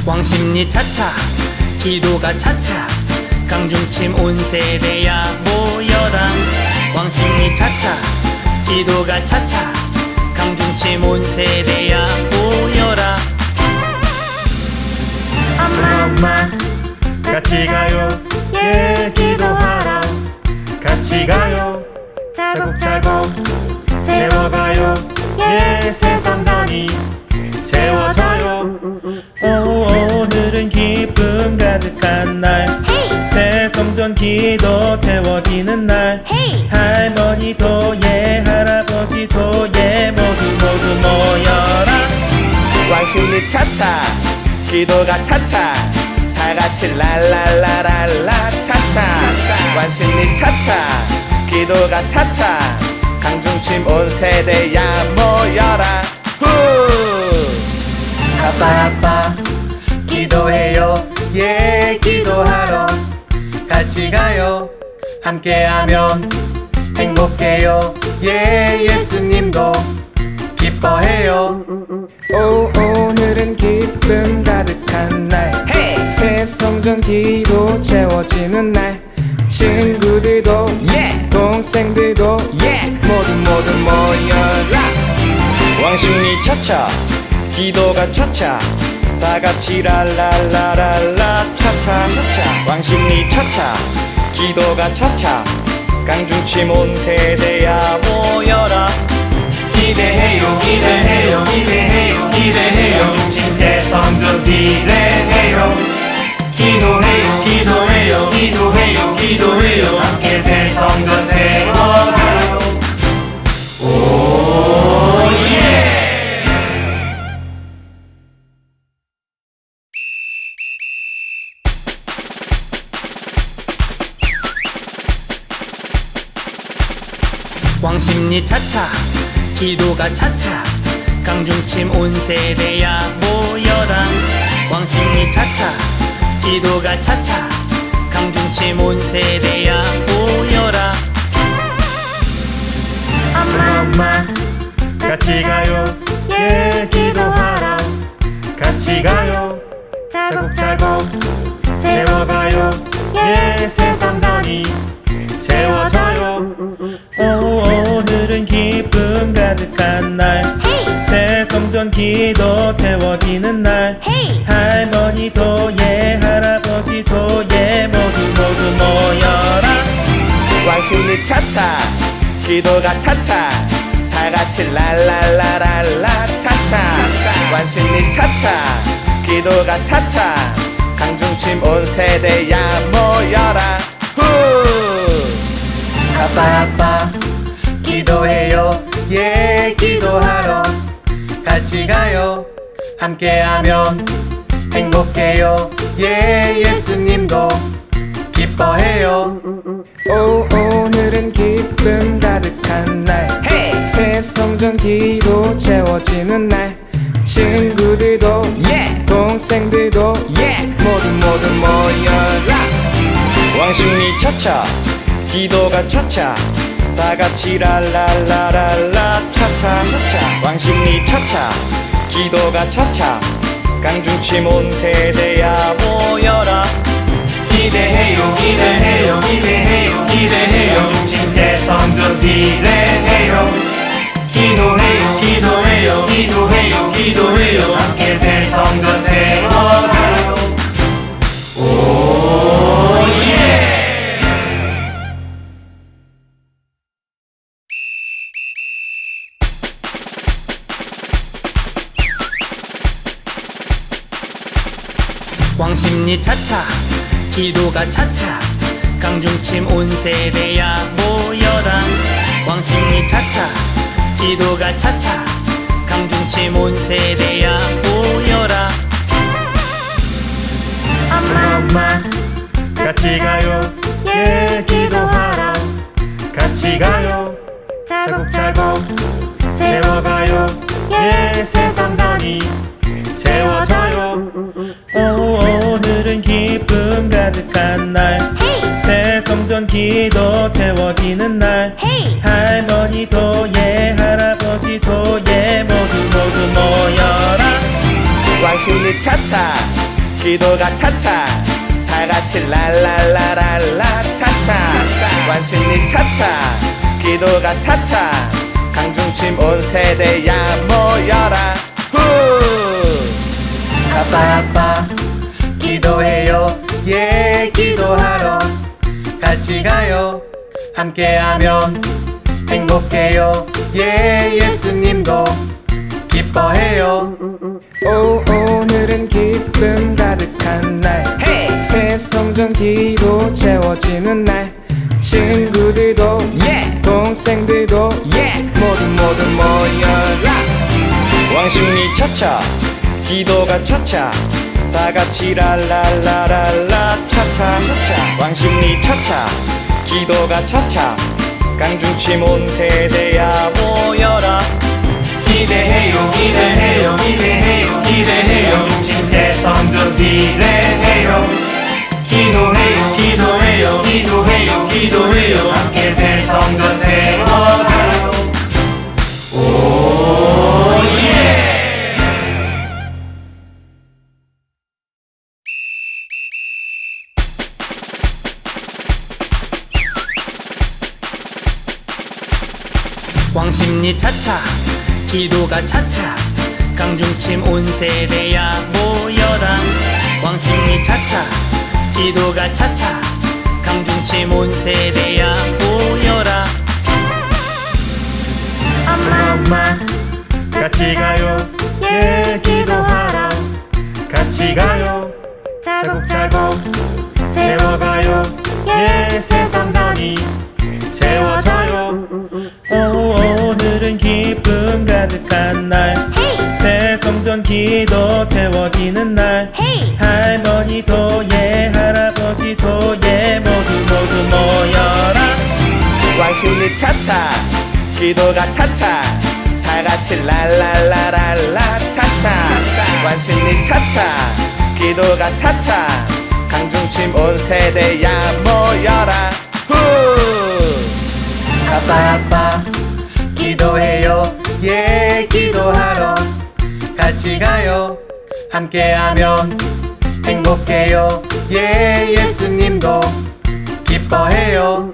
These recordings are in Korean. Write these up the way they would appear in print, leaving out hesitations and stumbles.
왕십리 차차 기도가 차차 강중침 온 세대야 모여라. 왕십리 차차 기도가 차차 강중침 온 세대야 모여라. 엄마 같이 가요 예 기도하러 같이 가요 차곡차곡 세워가요 예 세상전이 세워져요. 오늘은 기쁨 가득한 날 새 성전 기도 채워지는 날 할머니도 예 할아버지도 예 모두 모여라. 왕십리 차차 기도가 차차 다같이 랄랄라랄라 차차 왕십리 차차 기도가 차차 강중침 온 세대야 모여라. 후 아빠 기도해요 예 기도하러 같이 가요 함께하면 행복해요 예 예수님도 기뻐해요. 오늘은 기쁨 가득한 날 새 성전 기도 채워지는 날 친구들도 동생들도 모두 모여라. 왕십리 차차 기도가 차차 다같이 랄랄라랄라 차차 왕십리 차차 기도가 차차 강중침 온 세대야 모여라. 기대해요 기대해요 기대해요 기대해요 중심 새 성전 기대해요. 기도해요 기도해요 기도해요 기도해요 함께 새 성전 세워가요. 오예. 왕십리 차차 기도가 차차 강중침 온 세대야 모여라. 왕십리 차차 기도가 차차 강중침 온 세대야 모여라. 엄마 같이 가요 예 기도하러 같이 가요 차곡차곡 세워가요 예 세상전이 세워져요. 오늘은 기쁨 가득한 날 새 성전 기도 채워지는 날 할머니도 예 할아버지도 예 모두 모여라. 왕십리 차차 기도가 차차 다같이 랄랄라랄라 차차 왕십리 차차 기도가 차차 강중침 온 세대야 모여라. 후 아빠 기도해요 예 기도하러 같이 가요 함께하면 행복해요 예 예수님도 기뻐해요. 오늘은 기쁨 가득한 날 새 성전 기도 채워지는 날 친구들도 동생들도 모두 모여라. 왕십리 차차 기도가 차차 다같이 랄랄라랄라 차차 왕십리 차차 기도가 차차 강중침 온 세대야 모여라. 기대해요 기대해요 기대해요 기대해요 중심 새 성전 기대해요. 기도해요 기도해요 기도해요 기도해요 함께 새 성전 세워가요. 오예. 왕십리 차차 기도가 차차 강중침 온 세대야 모여라. 왕십리 차차 기도가 차차 강중침 온 세대야 모여라. 엄마 같이 가요 예 기도하러 같이 가요 차곡차곡 세워가요 예 세상전이 세워져요. 오늘은 기쁨 가득한 날 새 성전 기도 채워지는 날 할머니도 예 할아버지도 예 모두 모여라. 왕십리 차차 기도가 차차 다 같이 랄랄라랄라 차차 관심이 차차 기도가 차차 강중침 온 세대야 모여라 후 아빠 기도해요 예 기도하러 같이 가요 함께하면 행복해요 예 예수님도 기뻐해요 오늘은 기쁨 가득한 날 Hey! 새 성전 기도 채워지는 날 친구들도 동생들도 모두 모여라 왕십리 차차 기도가 차차 다 같이 랄랄라랄라 차차 왕십리 차차 기도가 차차 강중침 온 세대야 모여라 기대해요 기대해요 기대해요 기대해요 강중침 새 성전 기대해요 기도해요 기도해요 기도해요 기도해요 함께 새 성전 세워가요 오예 왕십리 차차 기도가 차차 강중침 온 세대야 모여라 왕십리 차차 기도가 차차 강중침 온 세대야 모여라 엄마 같이 가요 예 기도하러 같이 가요 차곡차곡 세워가요 예 새 성전이 세워져요 오늘은 기쁨 가득한 날 새 성전 기도 채워지는 날 할머니도 예 할아버지도 예 모두 모여라 왕십리 차차 기도가 차차 다 같이 랄랄라랄라 차차 왕십리 차차 기도가 차차 강중침 온 세대야 모여라 후 아빠 기도해요 예 기도하러 같이 가요 함께하면 행복해요 예 예수님도 기뻐해요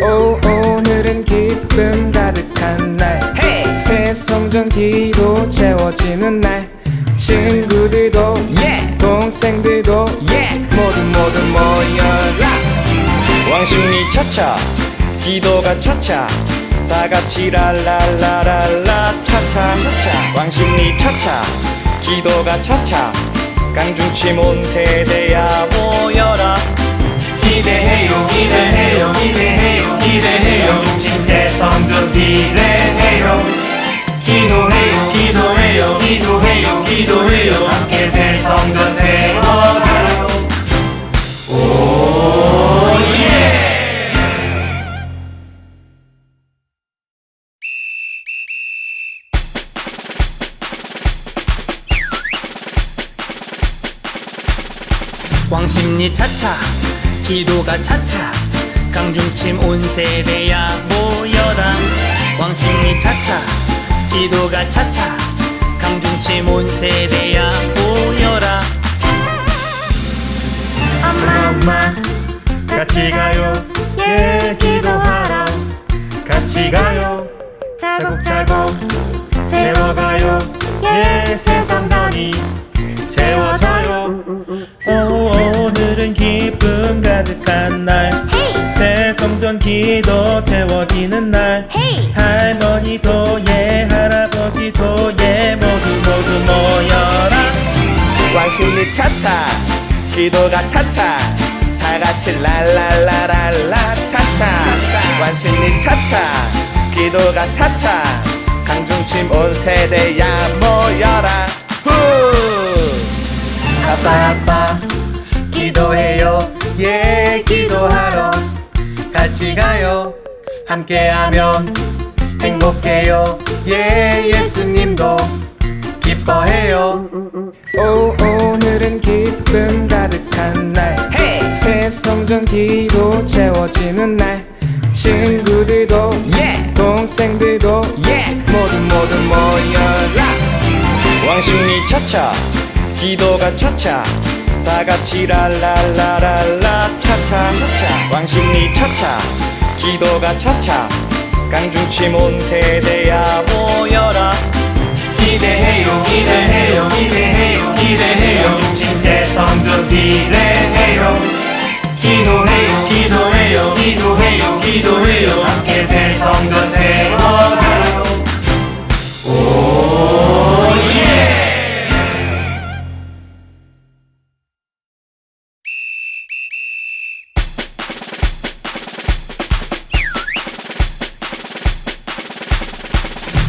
오늘은 기쁨 가득한 날 새 성전 기도 채워지는 날 친구들도 동생들도 모두 모여라 왕십리 차차 기도가 차차 다 같이 랄랄라랄라 차차 왕십리 차차 기도가 차차 강중침 온 세대야 모여라 기대해요 기대해요 기대해요 기대해요 강중침 새 성전 기대해요 기도해요 기도해요 기도해요 기도해요 함께 새 성전 세워가요 오예 왕십리 차차 기도가 차차 강중침 온 세대야 모여라 왕십리 차차 기도가 차차 강중침 온 세대야 모여라 엄마 같이 가요 예 기도하러 같이 가요 차곡차곡 세워가요 예 새 성전이 세워져요 오늘은 기쁨 가득한 날 새 성전 기도 채워지는 날 할머니도 예 할아버지도 예 모두 모여라 왕십리 차차 기도가 차차 다 같이 랄랄라랄라 차차 왕십리 차차 기도가 차차 강중침 온 세대야 모여라 후 아빠 기도해요 예 기도하러 같이 가요 함께하면 행복해요 예 예수님도 기뻐해요 오늘은 기쁨 가득한 날 새 성전 기도 채워지는 날 친구들도 동생들도 모두 모여라 왕십리 차차 기도가 차차 다같이 랄랄라랄라 차차 왕십리 차차 기도가 차차 강중침 온 세대야 모여라 기대해요 기대해요 기대해요 기대해요 강중침 새성전 기대해요 기도해요 기도해요 기도해요 기도해요 함께 새성전 세워가요 오예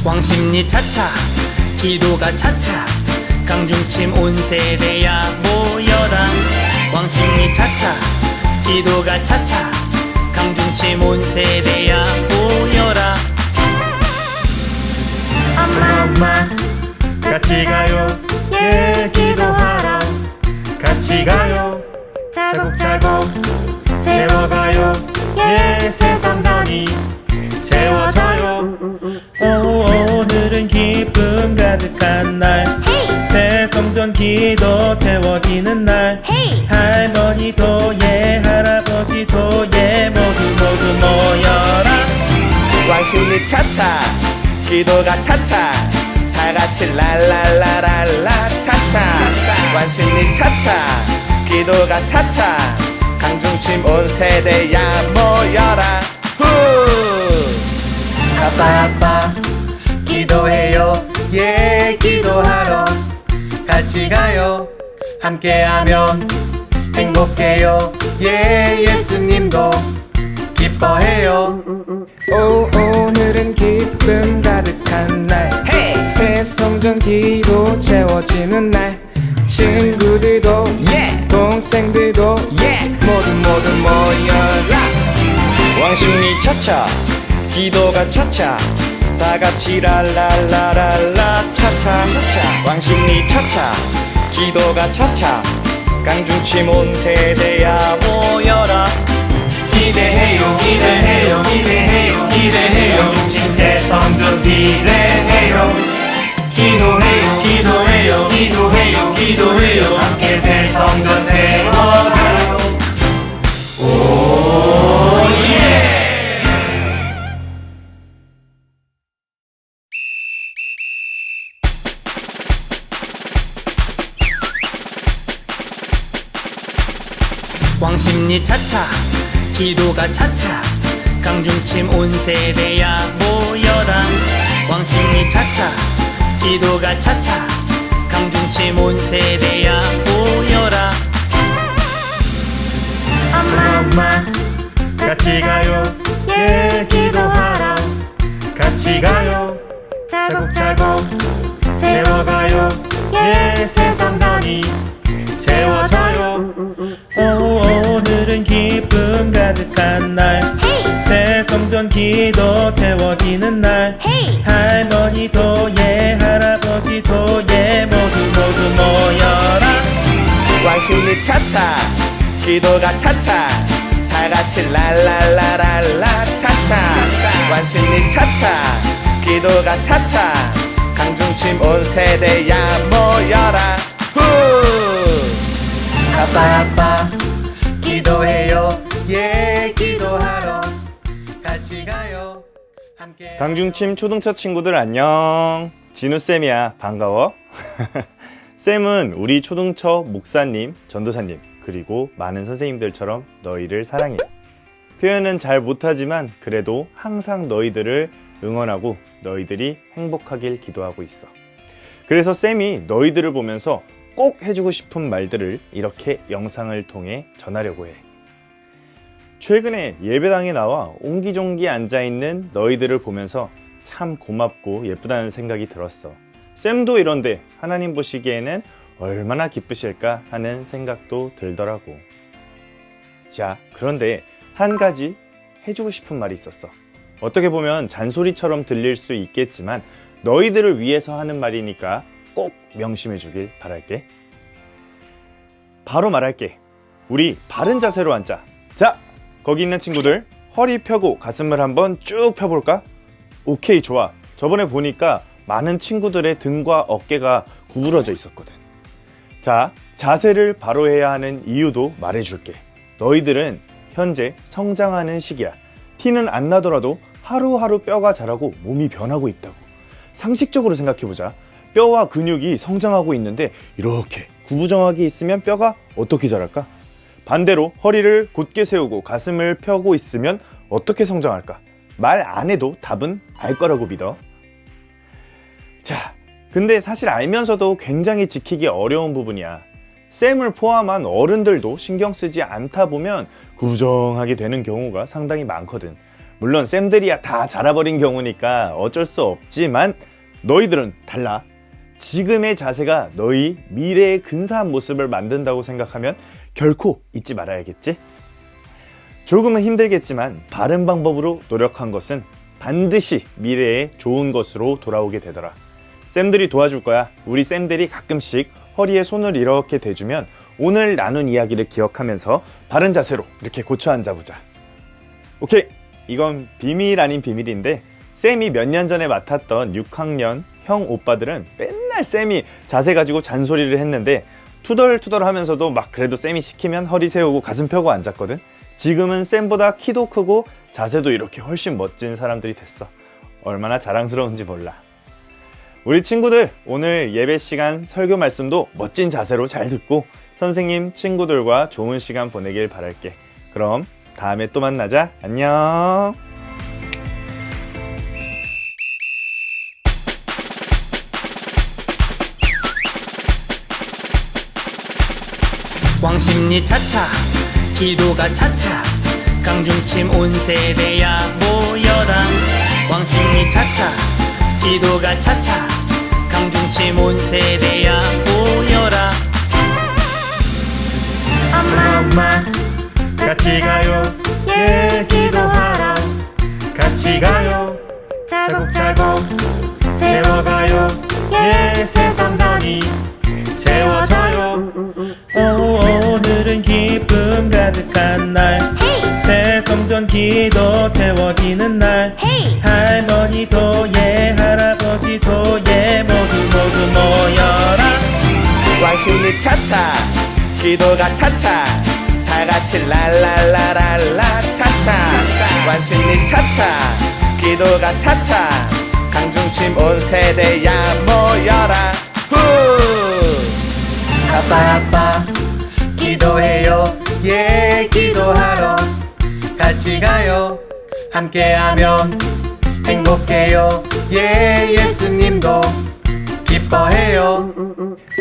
왕십리 차차 기도가 차차 강중침 온 세대야 모여라 왕십리 차차 기도가 차차 강중침 온 세대야 모여라 엄마 같이 가요 예 기도하러 같이 가요 차곡차곡 세워가요 예 새성전이 세워져요 오늘은 기쁨 가득한 날 새성전 기도 채워지는 날 할머니도 예 할아버지도 예 모두 모여라 왕십리 차차 기도가 차차 다같이 랄랄라랄라 차차 왕십리 차차 기도가 차차 강중침 온 세대야 모여라 후 아빠 기도해요 예 기도하러 같이 가요 함께하면 행복해요 예 예수님도 기뻐해요 오늘은 기쁨 가득한 날 새성전 기도 채워지는 날 친구들도 동생들도 모두 모여라 왕십리 차차 기도가 차차 다같이 랄랄라랄라 차차 왕십리 차차 기도가 차차 강중침 온 세대야 모여라 기대해요 기대해요 기대해요 기대해요 강중침 새성전 기대해요 기도해요 기도해요 기도해요 기도해요 함께 새성전 세워가요 오예 왕십리 차차 기도가 차차 강중침 온 세대야 모여라 왕십리 차차 기도가 차차 강중침 온 세대야 모여라 엄마 같이 가요 예 기도하러 같이 가요 차곡차곡 세워가요 예 새성전이 세워져요 오늘은 기쁨 가득한 날 새성전 기도 채워지는 날 할머니도 예 할아버지도 예 모두 모여라 왕십리 차차 기도가 차차 다같이 랄랄라랄라 차차 왕십리 차차 기도가 차차 강중침 온 세대야 모여라 후 아빠 기도해요 예 기도하러 같이 가요 함께 강중침 초등처 친구들 안녕. 진우쌤이야. 반가워. 쌤은 우리 초등처 목사님, 전도사님, 그리고 많은 선생님들처럼 너희를 사랑해. 표현은 잘 못하지만 그래도 항상 너희들을 응원하고 너희들이 행복하길 기도하고 있어. 그래서 쌤이 너희들을 보면서 꼭 해주고 싶은 말들을 이렇게 영상을 통해 전하려고 해. 최근에 예배당에 나와 옹기종기 앉아있는 너희들을 보면서 참 고맙고 예쁘다는 생각이 들었어. 쌤도 이런데 하나님 보시기에는 얼마나 기쁘실까 하는 생각도 들더라고. 자, 그런데 한 가지 해주고 싶은 말이 있었어. 어떻게 보면 잔소리처럼 들릴 수 있겠지만 너희들을 위해서 하는 말이니까 꼭 명심해 주길 바랄게. 바로 말할게. 우리 바른 자세로 앉자. 자, 거기 있는 친구들 허리 펴고 가슴을 한번 쭉 펴볼까? 오케이, 좋아. 저번에 보니까 많은 친구들의 등과 어깨가 구부러져 있었거든. 자, 자세를 바로 해야 하는 이유도 말해줄게. 너희들은 현재 성장하는 시기야. 티는 안 나더라도 하루하루 뼈가 자라고 몸이 변하고 있다고. 상식적으로 생각해보자. 뼈와 근육이 성장하고 있는데 이렇게 구부정하게 있으면 뼈가 어떻게 자랄까? 반대로 허리를 곧게 세우고 가슴을 펴고 있으면 어떻게 성장할까? 말 안 해도 답은 알 거라고 믿어. 자, 근데 사실 알면서도 굉장히 지키기 어려운 부분이야. 쌤을 포함한 어른들도 신경 쓰지 않다 보면 구부정하게 되는 경우가 상당히 많거든. 물론 쌤들이야 다 자라버린 경우니까 어쩔 수 없지만 너희들은 달라. 지금의 자세가 너희 미래의 근사한 모습을 만든다고 생각하면 결코 잊지 말아야겠지? 조금은 힘들겠지만 바른 방법으로 노력한 것은 반드시 미래에 좋은 것으로 돌아오게 되더라. 쌤들이 도와줄 거야. 우리 쌤들이 가끔씩 허리에 손을 이렇게 대주면 오늘 나눈 이야기를 기억하면서 바른 자세로 이렇게 고쳐 앉아보자. 오케이, 이건 비밀 아닌 비밀인데 쌤이 몇 년 전에 맡았던 6학년 형 오빠들은 맨날 쌤이 자세 가지고 잔소리를 했는데 투덜투덜 하면서도 막 그래도 쌤이 시키면 허리 세우고 가슴 펴고 앉았거든. 지금은 쌤보다 키도 크고 자세도 이렇게 훨씬 멋진 사람들이 됐어. 얼마나 자랑스러운지 몰라. 우리 친구들, 오늘 예배 시간 설교 말씀도 멋진 자세로 잘 듣고 선생님, 친구들과 좋은 시간 보내길 바랄게. 그럼 다음에 또 만나자. 안녕. 왕십리 차차 기도가 차차 강중침 온 세대야 모여라. 왕십리 차차 기도가 차차 강중침 온 세대야 모여라. 엄마 같이 가요 예 기도하러 같이 가요 차곡차곡 세워가요 예 새성전이 세워져요. 오늘은 기쁨 가득한 날 새 성전 기도 채워지는 날 할머니도 예 할아버지도 예 모두 모여라. 왕십리 차차 기도가 차차 다같이 랄랄라랄라 차차 왕십리 차차 기도가 차차 강중침 온 세대야 모여라. 후 아빠 기도해요 예 기도하러 같이 가요 함께하면 행복해요 예 예수님도 기뻐해요.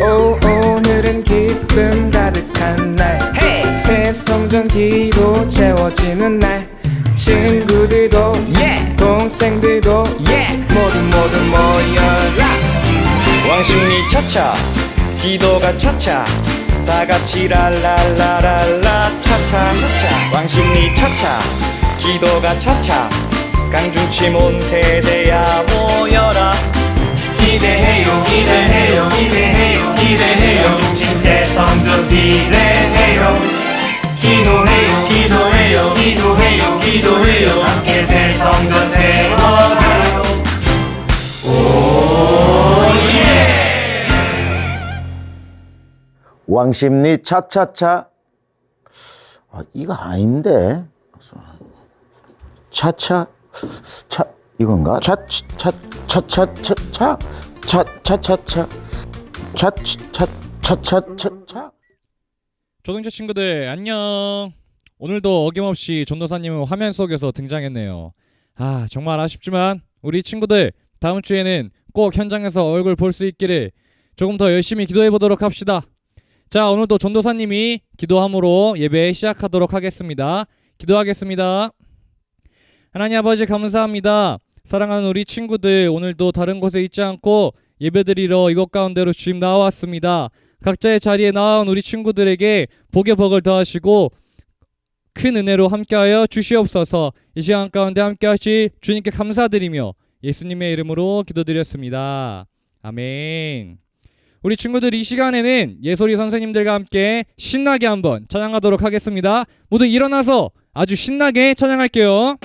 오늘은 기쁨 가득한 날 새 성전 기도 채워지는 날 친구들도 동생들도 모두 모여라. 왕십리 차차 기도가 차차 다같이 랄랄라랄라 차차 왕십리 차차 기도가 차차 강중침 온 세대야 모여라. 기대해요 기대해요 기대해요 기대해요 강중침 새 성전 기대해요. 기도해요 기도해요 기도해요 기도해요 함께 새 성전 세워가요. 오예. 왕십리 차차차. 이거 아닌데. 차차 차 이건가? 차차차차차 차차차차 차차차차차. 조동체 친구들 안녕. 오늘도 어김없이 전도사님은 화면 속에서 등장했네요. 정말 아쉽지만 우리 친구들 다음 주에는 꼭 현장에서 얼굴 볼 수 있기를 조금 더 열심히 기도해 보도록 합시다. 자, 오늘도 전도사님이 기도함으로 예배 시작하도록 하겠습니다. 기도하겠습니다. 하나님 아버지 감사합니다. 사랑하는 우리 친구들 오늘도 다른 곳에 있지 않고 예배드리러 이곳 가운데로 주님 나와왔습니다. 각자의 자리에 나온 우리 친구들에게 복의 복을 더하시고 큰 은혜로 함께하여 주시옵소서. 이 시간 가운데 함께하실 주님께 감사드리며 예수님의 이름으로 기도드렸습니다. 아멘. 우리 친구들 이 시간에는 예솔이 선생님들과 함께 신나게 한번 찬양하도록 하겠습니다. 모두 일어나서 아주 신나게 찬양할게요.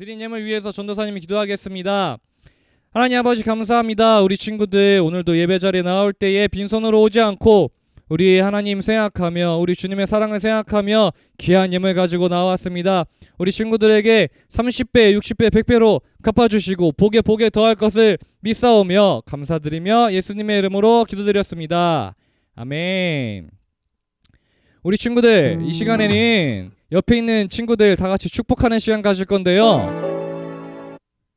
드린 예물 위해서 전도사님이 기도하겠습니다. 하나님 아버지 감사합니다. 우리 친구들 오늘도 예배 자리에 나올 때에 빈손으로 오지 않고 우리 하나님 생각하며 우리 주님의 사랑을 생각하며 귀한 예물 가지고 나왔습니다. 우리 친구들에게 30배, 60배, 100배로 갚아주시고 복에 복에 더할 것을 믿사오며 감사드리며 예수님의 이름으로 기도드렸습니다. 아멘. 우리 친구들 이 시간에는 옆에 있는 친구들 다 같이 축복하는 시간 가질 건데요.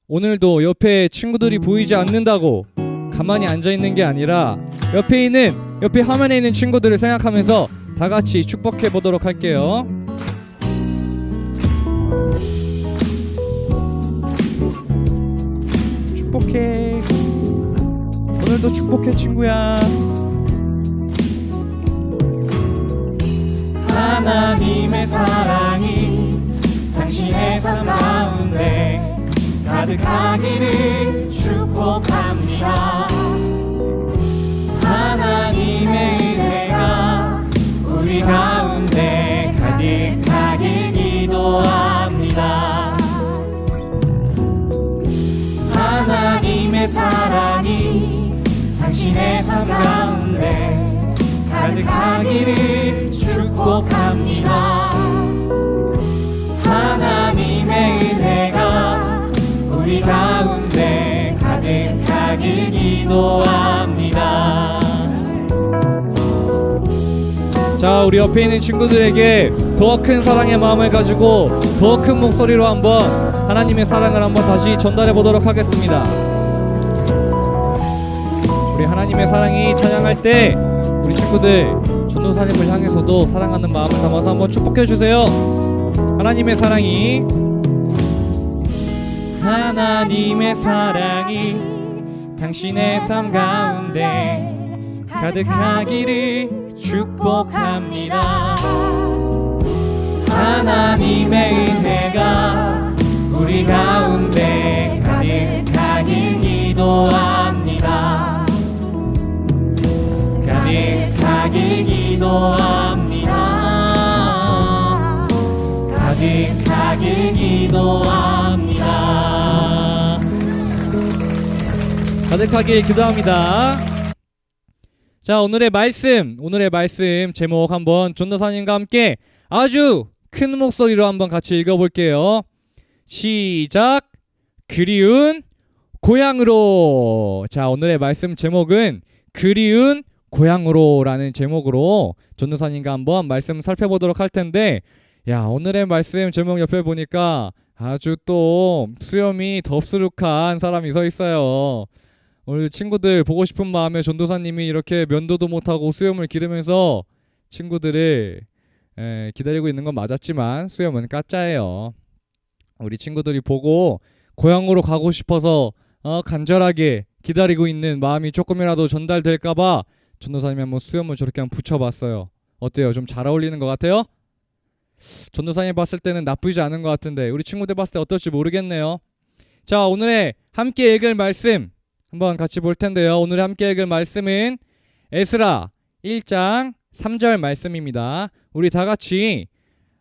오늘도 옆에 친구들이 보이지 않는다고 가만히 앉아있는 게 아니라 옆에 화면에 있는 친구들을 생각하면서 다 같이 축복해 보도록 할게요. 축복해. 오늘도 축복해 친구야. 하나님의 사랑이 당신의 삶 가운데 가득하기를 축복합니다. 하나님의 은혜가 우리 가운데 가득하길 기도합니다. 하나님의 사랑이 당신의 삶 가운데 가득하기를 축복합니다. 하나님의 은혜가 우리 가운데 가득하길 기도합니다. 자, 우리 옆에 있는 친구들에게 더 큰 사랑의 마음을 가지고 더 큰 목소리로 한번 하나님의 사랑을 한번 다시 전달해 보도록 하겠습니다. 우리 하나님의 사랑이 찬양할 때 우리 친구들 전도사님을 향해서도 사랑하는 마음을 담아서 한번 축복해 주세요. 하나님의 사랑이 당신의 삶 가운데 가득하기를 축복합니다. 하나님의 은혜가 우리 가운데 가득하길 기도합니다. 가득하길 기도합니다. 가득하길 기도합니다. 가득하길 기도합니다. 자, 오늘의 말씀 제목 한번 전도사님과 함께 아주 큰 목소리로 한번 같이 읽어볼게요. 시작. 그리운 고향으로. 자, 오늘의 말씀 제목은 그리운 고향으로라는 제목으로 전도사님과 한번 말씀 살펴보도록 할 텐데, 야, 오늘의 말씀 제목 옆에 보니까 아주 또 수염이 덥수룩한 사람이 서 있어요. 오늘 친구들 보고 싶은 마음에 전도사님이 이렇게 면도도 못하고 수염을 기르면서 친구들을 기다리고 있는 건 맞았지만 수염은 가짜예요. 우리 친구들이 보고 고향으로 가고 싶어서 간절하게 기다리고 있는 마음이 조금이라도 전달될까봐 전도사님이 한번 수염을 저렇게 한번 붙여봤어요. 어때요? 좀 잘 어울리는 것 같아요? 전도사님 봤을 때는 나쁘지 않은 것 같은데 우리 친구들 봤을 때 어떨지 모르겠네요. 자, 오늘의 함께 읽을 말씀 한번 같이 볼 텐데요. 오늘 함께 읽을 말씀은 에스라 1장 3절 말씀입니다. 우리 다 같이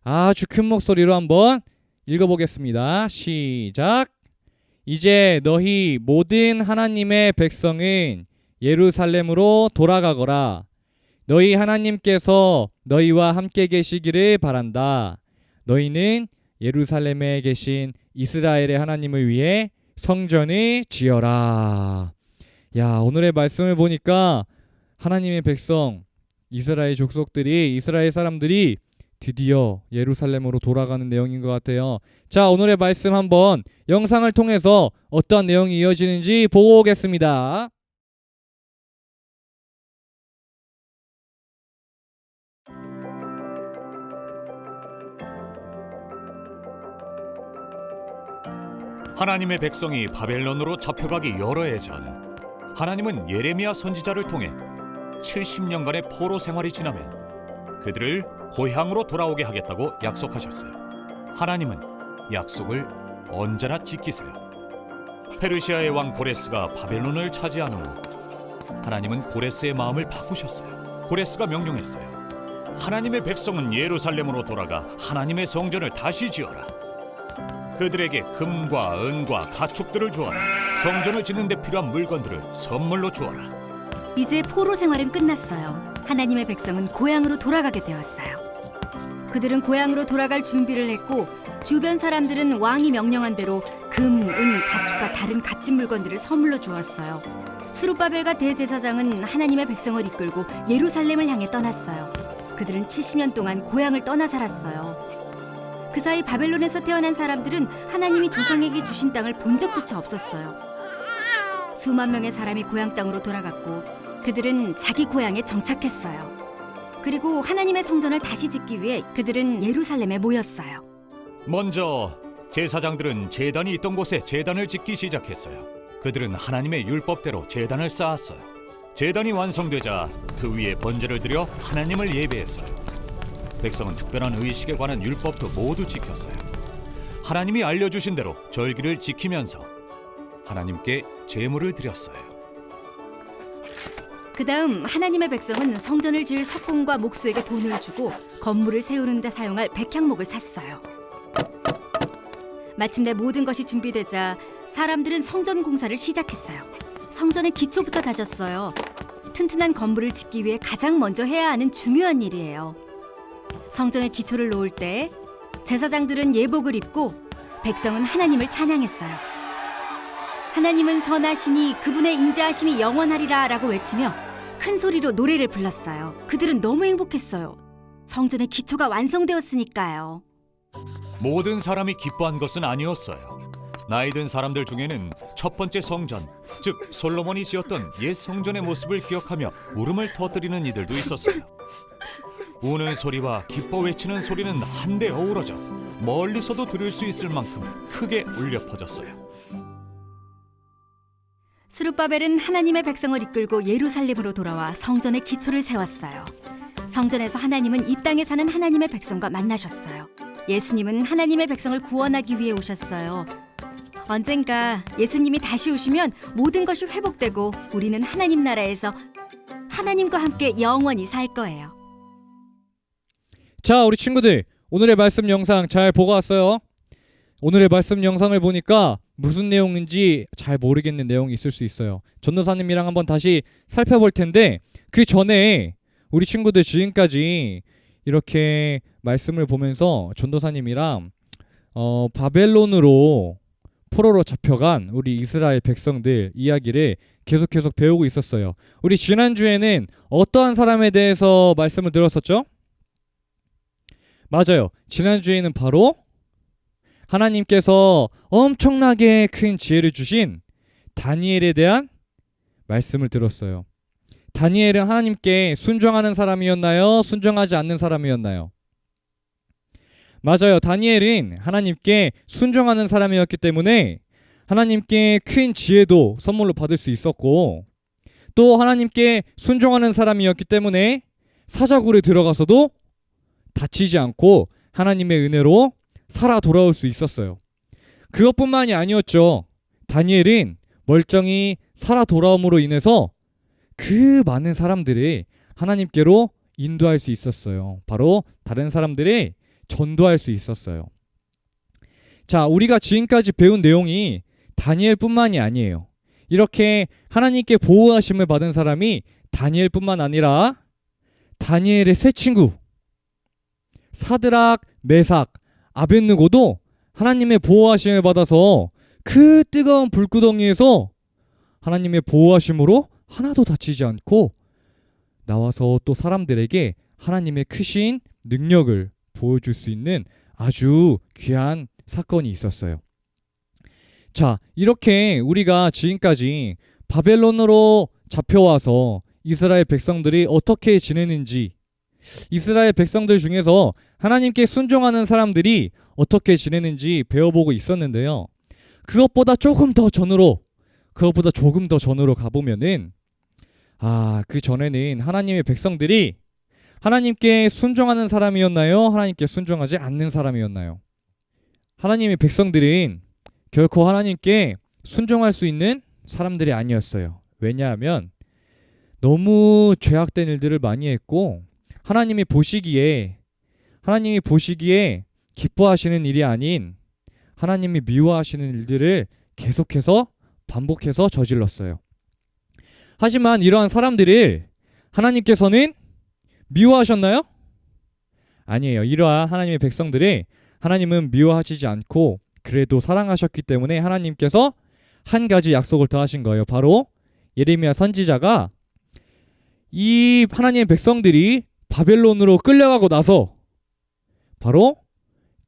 아주 큰 목소리로 한번 읽어보겠습니다. 시작. 이제 너희 모든 하나님의 백성은 예루살렘으로 돌아가거라. 너희 하나님께서 너희와 함께 계시기를 바란다. 너희는 예루살렘에 계신 이스라엘의 하나님을 위해 성전을 지어라. 야, 오늘의 말씀을 보니까 하나님의 백성 이스라엘 족속들이 이스라엘 사람들이 드디어 예루살렘으로 돌아가는 내용인 것 같아요. 자, 오늘의 말씀 한번 영상을 통해서 어떤 내용이 이어지는지 보고 오겠습니다. 하나님의 백성이 바벨론으로 잡혀가기 여러 해 전, 하나님은 예레미야 선지자를 통해 70년간의 포로 생활이 지나면 그들을 고향으로 돌아오게 하겠다고 약속하셨어요. 하나님은 약속을 언제나 지키세요. 페르시아의 왕 고레스가 바벨론을 차지한 후 하나님은 고레스의 마음을 바꾸셨어요. 고레스가 명령했어요. 하나님의 백성은 예루살렘으로 돌아가 하나님의 성전을 다시 지어라. 그들에게 금과 은과 가축들을 주어라. 성전을 짓는 데 필요한 물건들을 선물로 주어라. 이제 포로 생활은 끝났어요. 하나님의 백성은 고향으로 돌아가게 되었어요. 그들은 고향으로 돌아갈 준비를 했고 주변 사람들은 왕이 명령한 대로 금, 은, 가축과 다른 값진 물건들을 선물로 주었어요. 스룹바벨과 대제사장은 하나님의 백성을 이끌고 예루살렘을 향해 떠났어요. 그들은 70년 동안 고향을 떠나 살았어요. 그 사이 바벨론에서 태어난 사람들은 하나님이 조상에게 주신 땅을 본 적조차 없었어요. 수만 명의 사람이 고향 땅으로 돌아갔고 그들은 자기 고향에 정착했어요. 그리고 하나님의 성전을 다시 짓기 위해 그들은 예루살렘에 모였어요. 먼저 제사장들은 제단이 있던 곳에 제단을 짓기 시작했어요. 그들은 하나님의 율법대로 제단을 쌓았어요. 제단이 완성되자 그 위에 번제를 드려 하나님을 예배했어요. 백성은 특별한 의식에 관한 율법도 모두 지켰어요. 하나님이 알려주신 대로 절기를 지키면서 하나님께 제물을 드렸어요. 그 다음 하나님의 백성은 성전을 지을 석공과 목수에게 돈을 주고 건물을 세우는 데 사용할 백향목을 샀어요. 마침내 모든 것이 준비되자 사람들은 성전 공사를 시작했어요. 성전의 기초부터 다졌어요. 튼튼한 건물을 짓기 위해 가장 먼저 해야 하는 중요한 일이에요. 성전의 기초를 놓을 때 제사장들은 예복을 입고 백성은 하나님을 찬양했어요. 하나님은 선하시니 그분의 인자하심이 영원하리라 라고 외치며 큰 소리로 노래를 불렀어요. 그들은 너무 행복했어요. 성전의 기초가 완성되었으니까요. 모든 사람이 기뻐한 것은 아니었어요. 나이 든 사람들 중에는 첫 번째 성전, 즉 솔로몬이 지었던 옛 성전의 모습을 기억하며 울음을 터뜨리는 이들도 있었어요. 우는 소리와 기뻐 외치는 소리는 한데 어우러져 멀리서도 들을 수 있을 만큼 크게 울려 퍼졌어요. 스룹바벨은 하나님의 백성을 이끌고 예루살렘으로 돌아와 성전의 기초를 세웠어요. 성전에서 하나님은 이 땅에 사는 하나님의 백성과 만나셨어요. 예수님은 하나님의 백성을 구원하기 위해 오셨어요. 언젠가 예수님이 다시 오시면 모든 것이 회복되고 우리는 하나님 나라에서 하나님과 함께 영원히 살 거예요. 자, 우리 친구들, 오늘의 말씀 영상 잘 보고 왔어요? 오늘의 말씀 영상을 보니까 무슨 내용인지 잘 모르겠는 내용이 있을 수 있어요. 전도사님이랑 한번 다시 살펴볼 텐데 그 전에 우리 친구들 지금까지 이렇게 말씀을 보면서 전도사님이랑 바벨론으로 포로로 잡혀간 우리 이스라엘 백성들 이야기를 계속 배우고 있었어요. 우리 지난주에는 어떠한 사람에 대해서 말씀을 들었었죠? 맞아요. 지난주에는 바로 하나님께서 엄청나게 큰 지혜를 주신 다니엘에 대한 말씀을 들었어요. 다니엘은 하나님께 순종하는 사람이었나요? 순종하지 않는 사람이었나요? 맞아요. 다니엘은 하나님께 순종하는 사람이었기 때문에 하나님께 큰 지혜도 선물로 받을 수 있었고 또 하나님께 순종하는 사람이었기 때문에 사자굴에 들어가서도 다치지 않고 하나님의 은혜로 살아 돌아올 수 있었어요. 그것뿐만이 아니었죠. 다니엘은 멀쩡히 살아 돌아옴으로 인해서 그 많은 사람들을 하나님께로 인도할 수 있었어요. 바로 다른 사람들을 전도할 수 있었어요. 자, 우리가 지금까지 배운 내용이 다니엘뿐만이 아니에요. 이렇게 하나님께 보호하심을 받은 사람이 다니엘뿐만 아니라 다니엘의 세 친구 사드락, 메삭, 아벳느고도 하나님의 보호하심을 받아서 그 뜨거운 불구덩이에서 하나님의 보호하심으로 하나도 다치지 않고 나와서 또 사람들에게 하나님의 크신 능력을 보여줄 수 있는 아주 귀한 사건이 있었어요. 자, 이렇게 우리가 지금까지 바벨론으로 잡혀와서 이스라엘 백성들이 어떻게 지내는지, 이스라엘 백성들 중에서 하나님께 순종하는 사람들이 어떻게 지내는지 배워보고 있었는데요. 그것보다 조금 더 전으로 가보면은 그 전에는 하나님의 백성들이 하나님께 순종하는 사람이었나요? 하나님께 순종하지 않는 사람이었나요? 하나님의 백성들은 결코 하나님께 순종할 수 있는 사람들이 아니었어요. 왜냐하면 너무 죄악된 일들을 많이 했고 하나님이 보시기에 기뻐하시는 일이 아닌 하나님이 미워하시는 일들을 계속해서 반복해서 저질렀어요. 하지만 이러한 사람들을 하나님께서는 미워하셨나요? 아니에요. 이러한 하나님의 백성들을 하나님은 미워하시지 않고 그래도 사랑하셨기 때문에 하나님께서 한 가지 약속을 더 하신 거예요. 바로 예레미야 선지자가 이 하나님의 백성들이 바벨론으로 끌려가고 나서 바로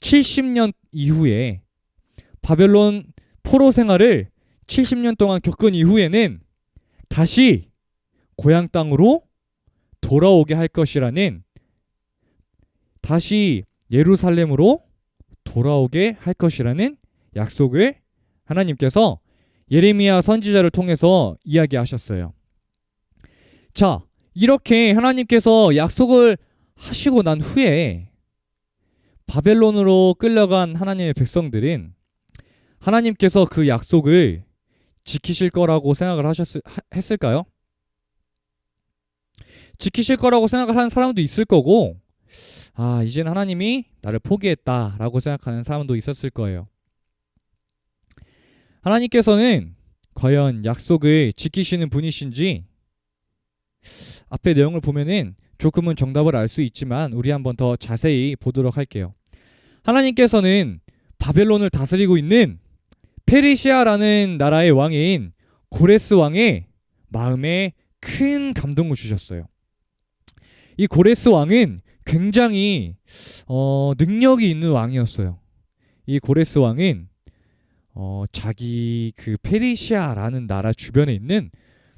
70년 이후에 바벨론 포로 생활을 70년 동안 겪은 이후에는 다시 고향 땅으로 돌아오게 할 것이라는, 다시 예루살렘으로 돌아오게 할 것이라는 약속을 하나님께서 예레미야 선지자를 통해서 이야기하셨어요. 자, 이렇게 하나님께서 약속을 하시고 난 후에 바벨론으로 끌려간 하나님의 백성들은 하나님께서 그 약속을 지키실 거라고 생각을 했을까요? 지키실 거라고 생각을 하는 사람도 있을 거고, 이제는 하나님이 나를 포기했다라고 생각하는 사람도 있었을 거예요. 하나님께서는 과연 약속을 지키시는 분이신지 앞의 내용을 보면은 조금은 정답을 알 수 있지만 우리 한번 더 자세히 보도록 할게요. 하나님께서는 바벨론을 다스리고 있는 페르시아라는 나라의 왕인 고레스 왕의 마음에 큰 감동을 주셨어요. 이 고레스 왕은 굉장히 능력이 있는 왕이었어요. 이 고레스 왕은 자기 그 페르시아라는 나라 주변에 있는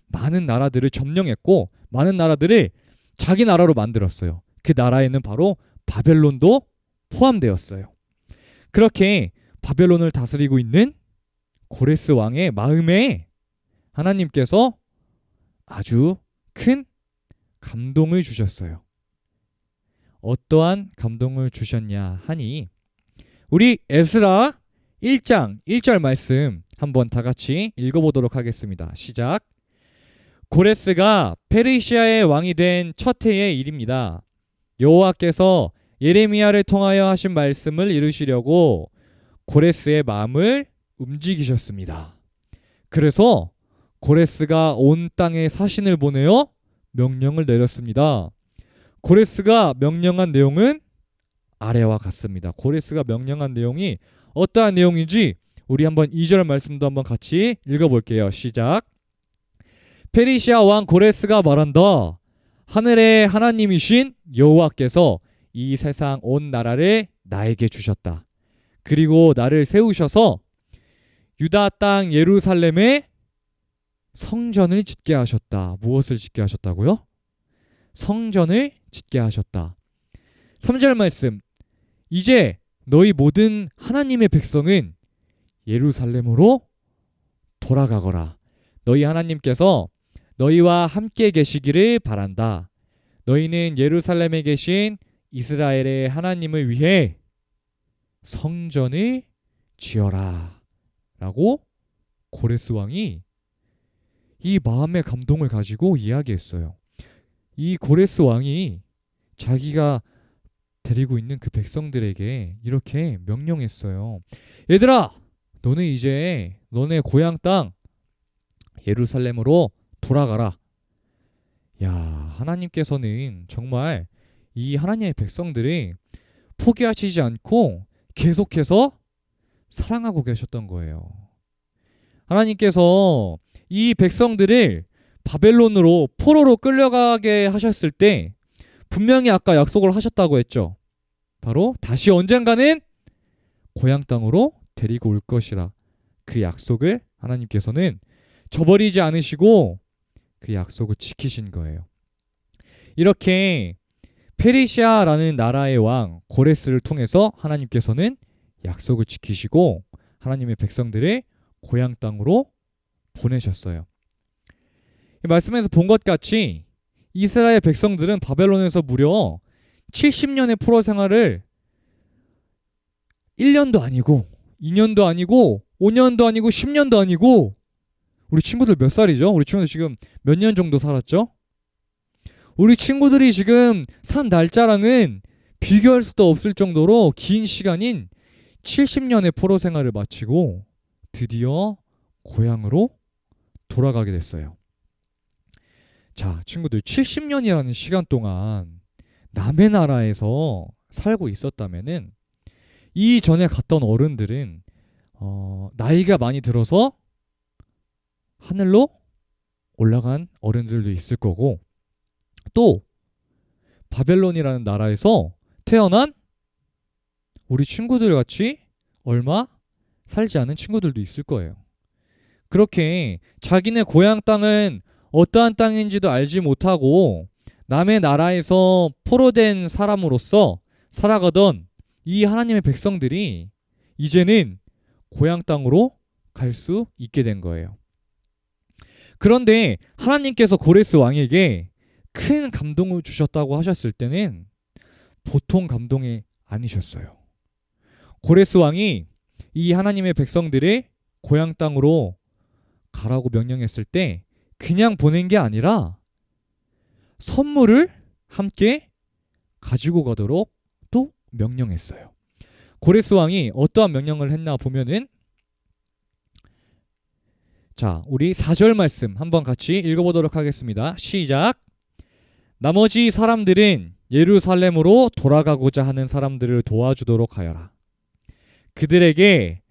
많은 나라들을 점령했고 많은 나라들을 자기 나라로 만들었어요. 그 나라에는 바로 바벨론도 포함되었어요. 그렇게 바벨론을 다스리고 있는 고레스 왕의 마음에 하나님께서 아주 큰 감동을 주셨어요. 어떠한 감동을 주셨냐 하니 우리 에스라 1장 1절 말씀 한번 다 같이 읽어보도록 하겠습니다. 시작. 고레스가 페르시아의 왕이 된 첫 해의 일입니다. 여호와께서 예레미야를 통하여 하신 말씀을 이루시려고 고레스의 마음을 움직이셨습니다. 그래서 고레스가 온 땅에 사신을 보내어 명령을 내렸습니다. 고레스가 명령한 내용은 아래와 같습니다. 고레스가 명령한 내용이 어떠한 내용인지 우리 한번 2절 말씀도 한번 같이 읽어볼게요. 시작. 페르시아 왕 고레스가 말한다. 하늘의 하나님이신 여호와께서 이 세상 온 나라를 나에게 주셨다. 그리고 나를 세우셔서 유다 땅 예루살렘에 성전을 짓게 하셨다. 무엇을 짓게 하셨다고요? 성전을 짓게 하셨다. 3절 말씀. 이제 너희 모든 하나님의 백성은 예루살렘으로 돌아가거라. 너희 하나님께서 너희와 함께 계시기를 바란다. 너희는 예루살렘에 계신 이스라엘의 하나님을 위해 성전을 지어라. 라고 고레스 왕이 이 마음의 감동을 가지고 이야기했어요. 이 고레스 왕이 자기가 데리고 있는 그 백성들에게 이렇게 명령했어요. 얘들아, 너네 이제 너네 고향 땅 예루살렘으로 돌아가라. 야, 하나님께서는 정말 이 하나님의 백성들이 포기하시지 않고 계속해서 사랑하고 계셨던 거예요. 하나님께서 이 백성들을 바벨론으로 포로로 끌려가게 하셨을 때 분명히 아까 약속을 하셨다고 했죠. 바로 다시 언젠가는 고향 땅으로 데리고 올 것이라. 그 약속을 하나님께서는 저버리지 않으시고 그 약속을 지키신 거예요. 이렇게 페르시아라는 나라의 왕 고레스를 통해서 하나님께서는 약속을 지키시고 하나님의 백성들을 고향 땅으로 보내셨어요. 이 말씀에서 본 것 같이 이스라엘 백성들은 바벨론에서 무려 70년의 포로 생활을 1년도 아니고 2년도 아니고 5년도 아니고 10년도 아니고, 우리 친구들 몇 살이죠? 우리 친구들 지금 몇 년 정도 살았죠? 우리 친구들이 지금 산 날짜랑은 비교할 수도 없을 정도로 긴 시간인 70년의 포로 생활을 마치고 드디어 고향으로 돌아가게 됐어요. 자, 친구들, 70년이라는 시간 동안 남의 나라에서 살고 있었다면은 이전에 갔던 어른들은 나이가 많이 들어서 하늘로 올라간 어른들도 있을 거고, 또 바벨론이라는 나라에서 태어난 우리 친구들 같이 얼마 살지 않은 친구들도 있을 거예요. 그렇게 자기네 고향 땅은 어떠한 땅인지도 알지 못하고 남의 나라에서 포로된 사람으로서 살아가던 이 하나님의 백성들이 이제는 고향 땅으로 갈 수 있게 된 거예요. 그런데 하나님께서 고레스 왕에게 큰 감동을 주셨다고 하셨을 때는 보통 감동이 아니셨어요. 고레스 왕이 이 하나님의 백성들의 고향 땅으로 가라고 명령했을 때 그냥 보낸 게 아니라 선물을 함께 가지고 가도록 또 명령했어요. 고레스 왕이 어떠한 명령을 했나 보면은, 자, 우리 4절 말씀 한번 같이 읽어보도록 하겠습니다. 시작. 나머지 사람들은 예루살렘으로 돌아가고자 하는 사람들을 도와주도록 하여라. 그들에게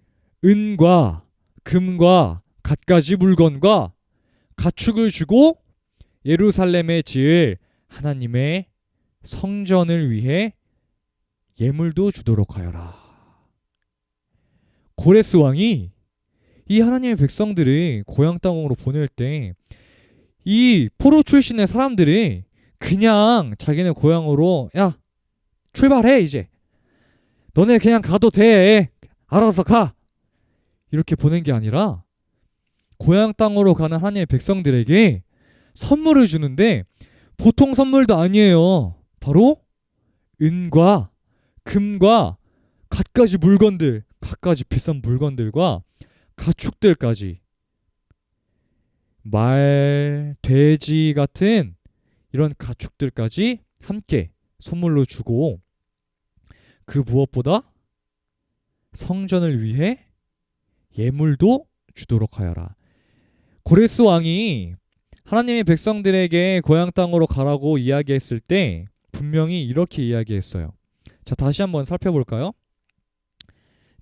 은과 금과 갖가지 물건과 가축을 주고 예루살렘에 지을 하나님의 성전을 위해 예물도 주도록 하여라. 고레스 왕이 이 하나님의 백성들을 고향 땅으로 보낼 때 이 포로 출신의 사람들이 그냥 자기네 고향으로, 야, 출발해, 이제 너네 그냥 가도 돼, 알아서 가, 이렇게 보낸 게 아니라 고향 땅으로 가는 하나님의 백성들에게 선물을 주는데 보통 선물도 아니에요. 바로 은과 금과 갖가지 물건들, 갖가지 비싼 물건들과 가축들까지, 말, 돼지 같은 이런 가축들까지 함께 선물로 주고, 그 무엇보다 성전을 위해 예물도 주도록 하여라. 고레스 왕이 하나님의 백성들에게 고향 땅으로 가라고 이야기했을 때 분명히 이렇게 이야기했어요. 자, 다시 한번 살펴볼까요?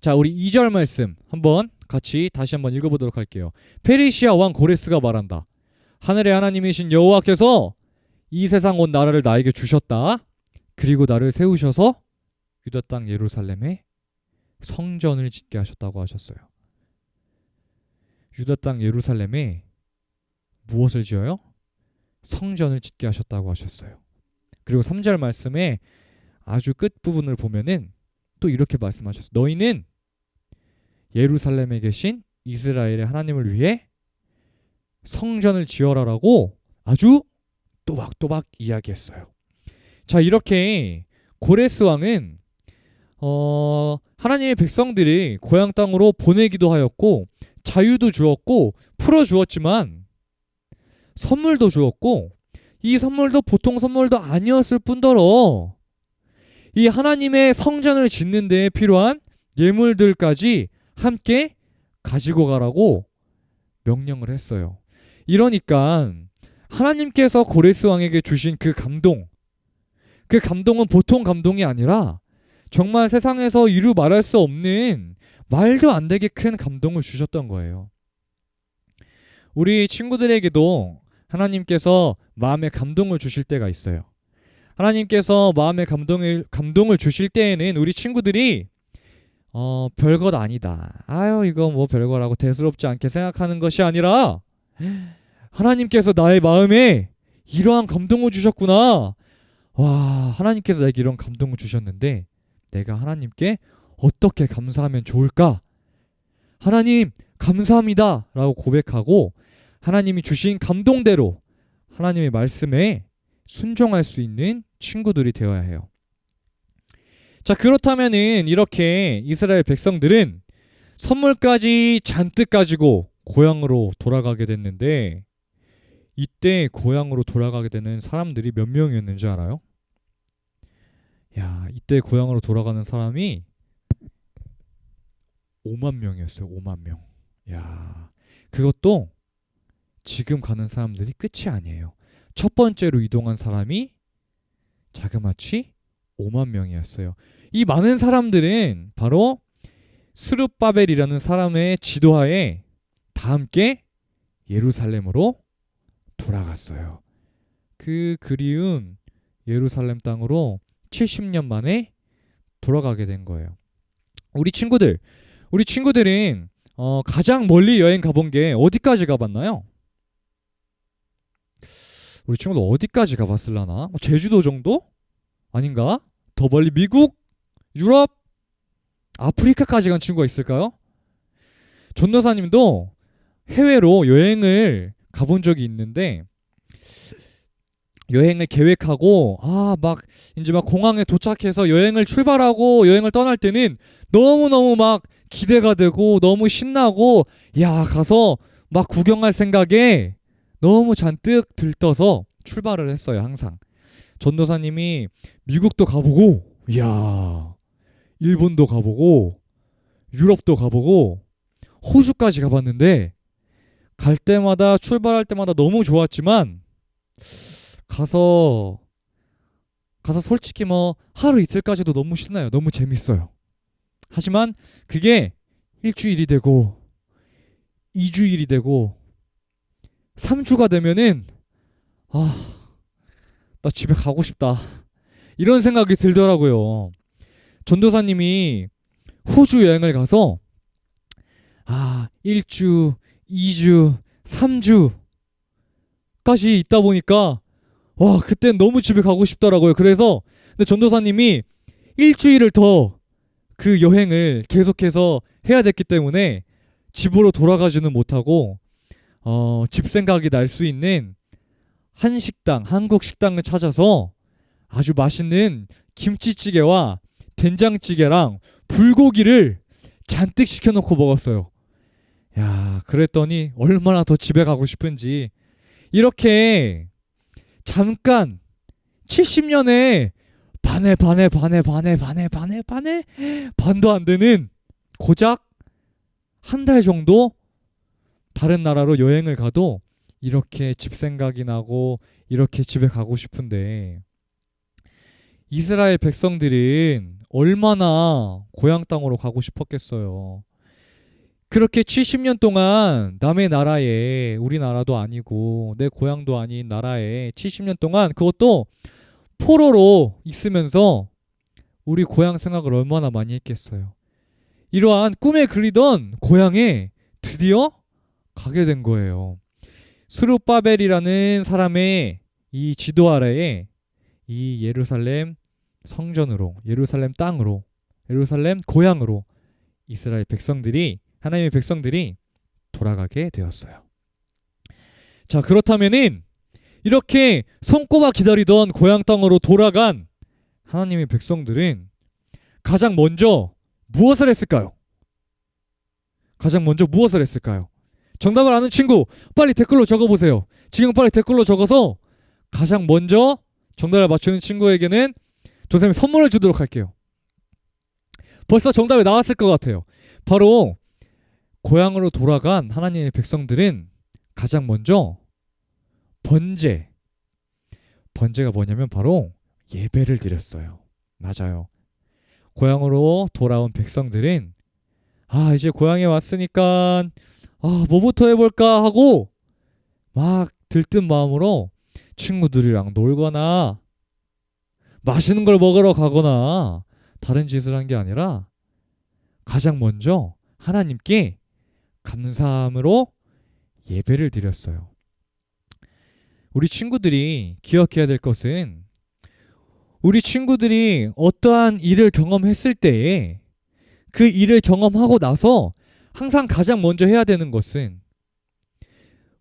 자, 우리 2절 말씀 한번 같이 다시 한번 읽어보도록 할게요. 페르시아 왕 고레스가 말한다. 하늘의 하나님이신 여호와께서 이 세상 온 나라를 나에게 주셨다. 그리고 나를 세우셔서 유다 땅 예루살렘에 성전을 짓게 하셨다고 하셨어요. 유다 땅 예루살렘에 무엇을 지어요? 성전을 짓게 하셨다고 하셨어요. 그리고 3절 말씀에 아주 끝부분을 보면은 또 이렇게 말씀하셨어요. 너희는 예루살렘에 계신 이스라엘의 하나님을 위해 성전을 지어라라고 아주 또박또박 이야기했어요. 자, 이렇게 고레스 왕은 하나님의 백성들이 고향 땅으로 보내기도 하였고, 자유도 주었고, 풀어 주었지만 선물도 주었고, 이 선물도 보통 선물도 아니었을 뿐더러 이 하나님의 성전을 짓는 데에 필요한 예물들까지 함께 가지고 가라고 명령을 했어요. 이러니까 하나님께서 고레스 왕에게 주신 그 감동은 보통 감동이 아니라 정말 세상에서 이루 말할 수 없는, 말도 안 되게 큰 감동을 주셨던 거예요. 우리 친구들에게도 하나님께서 마음에 감동을 주실 때가 있어요. 하나님께서 마음에 감동을 주실 때에는 우리 친구들이 별것 아니다, 아유 이거 뭐 별거라고 대수롭지 않게 생각하는 것이 아니라, 하나님께서 나의 마음에 이러한 감동을 주셨구나, 와, 하나님께서 나에게 이런 감동을 주셨는데 내가 하나님께 어떻게 감사하면 좋을까, 하나님 감사합니다 라고 고백하고 하나님이 주신 감동대로 하나님의 말씀에 순종할 수 있는 친구들이 되어야 해요. 자, 그렇다면은 이렇게 이스라엘 백성들은 선물까지 잔뜩 가지고 고향으로 돌아가게 됐는데, 이때 고향으로 돌아가게 되는 사람들이 몇 명이었는지 알아요? 야, 이때 고향으로 돌아가는 사람이 5만 명이었어요. 5만 명. 야, 그것도 지금 가는 사람들이 끝이 아니에요. 첫 번째로 이동한 사람이 자그마치 5만 명이었어요. 이 많은 사람들은 바로 스룹바벨이라는 사람의 지도하에 다 함께 예루살렘으로 돌아갔어요. 그 그리운 예루살렘 땅으로 70년 만에 돌아가게 된 거예요. 우리 친구들은 가장 멀리 여행 가본 게 어디까지 가봤나요? 우리 친구들 어디까지 가봤을라나? 제주도 정도? 아닌가? 더 멀리 미국? 유럽? 아프리카까지 간 친구가 있을까요? 전도사님도 해외로 여행을 가본 적이 있는데 여행을 계획하고 이제 공항에 도착해서 여행을 출발하고 여행을 떠날 때는 너무너무 막 기대가 되고 너무 신나고 가서 막 구경할 생각에 너무 잔뜩 들떠서 출발을 했어요. 항상 전도사님이 미국도 가보고 일본도 가보고 유럽도 가보고 호주까지 가봤는데 갈 때마다 출발할 때마다 너무 좋았지만 가서 솔직히 하루 이틀까지도 너무 신나요. 너무 재밌어요. 하지만 그게 일주일이 되고 2주일이 되고 3주가 되면은 나 집에 가고 싶다 이런 생각이 들더라고요. 전도사님이 호주 여행을 가서 1주, 2주, 3주까지 있다 보니까 그땐 너무 집에 가고 싶더라고요. 그래서 근데 전도사님이 일주일을 더 그 여행을 계속해서 해야 됐기 때문에 집으로 돌아가지는 못하고 집 생각이 날 수 있는 한식당, 한국 식당을 찾아서 아주 맛있는 김치찌개와 된장찌개랑 불고기를 잔뜩 시켜놓고 먹었어요. 그랬더니 얼마나 더 집에 가고 싶은지. 이렇게 잠깐 70년에 반도 안 되는 고작 한 달 정도 다른 나라로 여행을 가도 이렇게 집 생각이 나고 이렇게 집에 가고 싶은데 이스라엘 백성들은 얼마나 고향 땅으로 가고 싶었겠어요. 그렇게 70년 동안 남의 나라에, 우리나라도 아니고 내 고향도 아닌 나라에 70년 동안 그것도 포로로 있으면서 우리 고향 생각을 얼마나 많이 했겠어요. 이러한 꿈에 그리던 고향에 드디어 가게 된 거예요. 스룹바벨이라는 사람의 이 지도 아래에 이 예루살렘 성전으로, 예루살렘 땅으로, 예루살렘 고향으로 이스라엘 백성들이, 하나님의 백성들이 돌아가게 되었어요. 자, 그렇다면은 이렇게 손꼽아 기다리던 고향 땅으로 돌아간 하나님의 백성들은 가장 먼저 무엇을 했을까요? 가장 먼저 무엇을 했을까요? 정답을 아는 친구 빨리 댓글로 적어보세요. 지금 빨리 댓글로 적어서 가장 먼저 정답을 맞추는 친구에게는 조쌤이 선물을 주도록 할게요. 벌써 정답이 나왔을 것 같아요. 바로 고향으로 돌아간 하나님의 백성들은 가장 먼저 번제가 뭐냐면 바로 예배를 드렸어요. 맞아요. 고향으로 돌아온 백성들은 이제 고향에 왔으니까 뭐부터 해볼까 하고 막 들뜬 마음으로 친구들이랑 놀거나 맛있는 걸 먹으러 가거나 다른 짓을 한 게 아니라 가장 먼저 하나님께 감사함으로 예배를 드렸어요. 우리 친구들이 기억해야 될 것은 우리 친구들이 어떠한 일을 경험했을 때에 그 일을 경험하고 나서 항상 가장 먼저 해야 되는 것은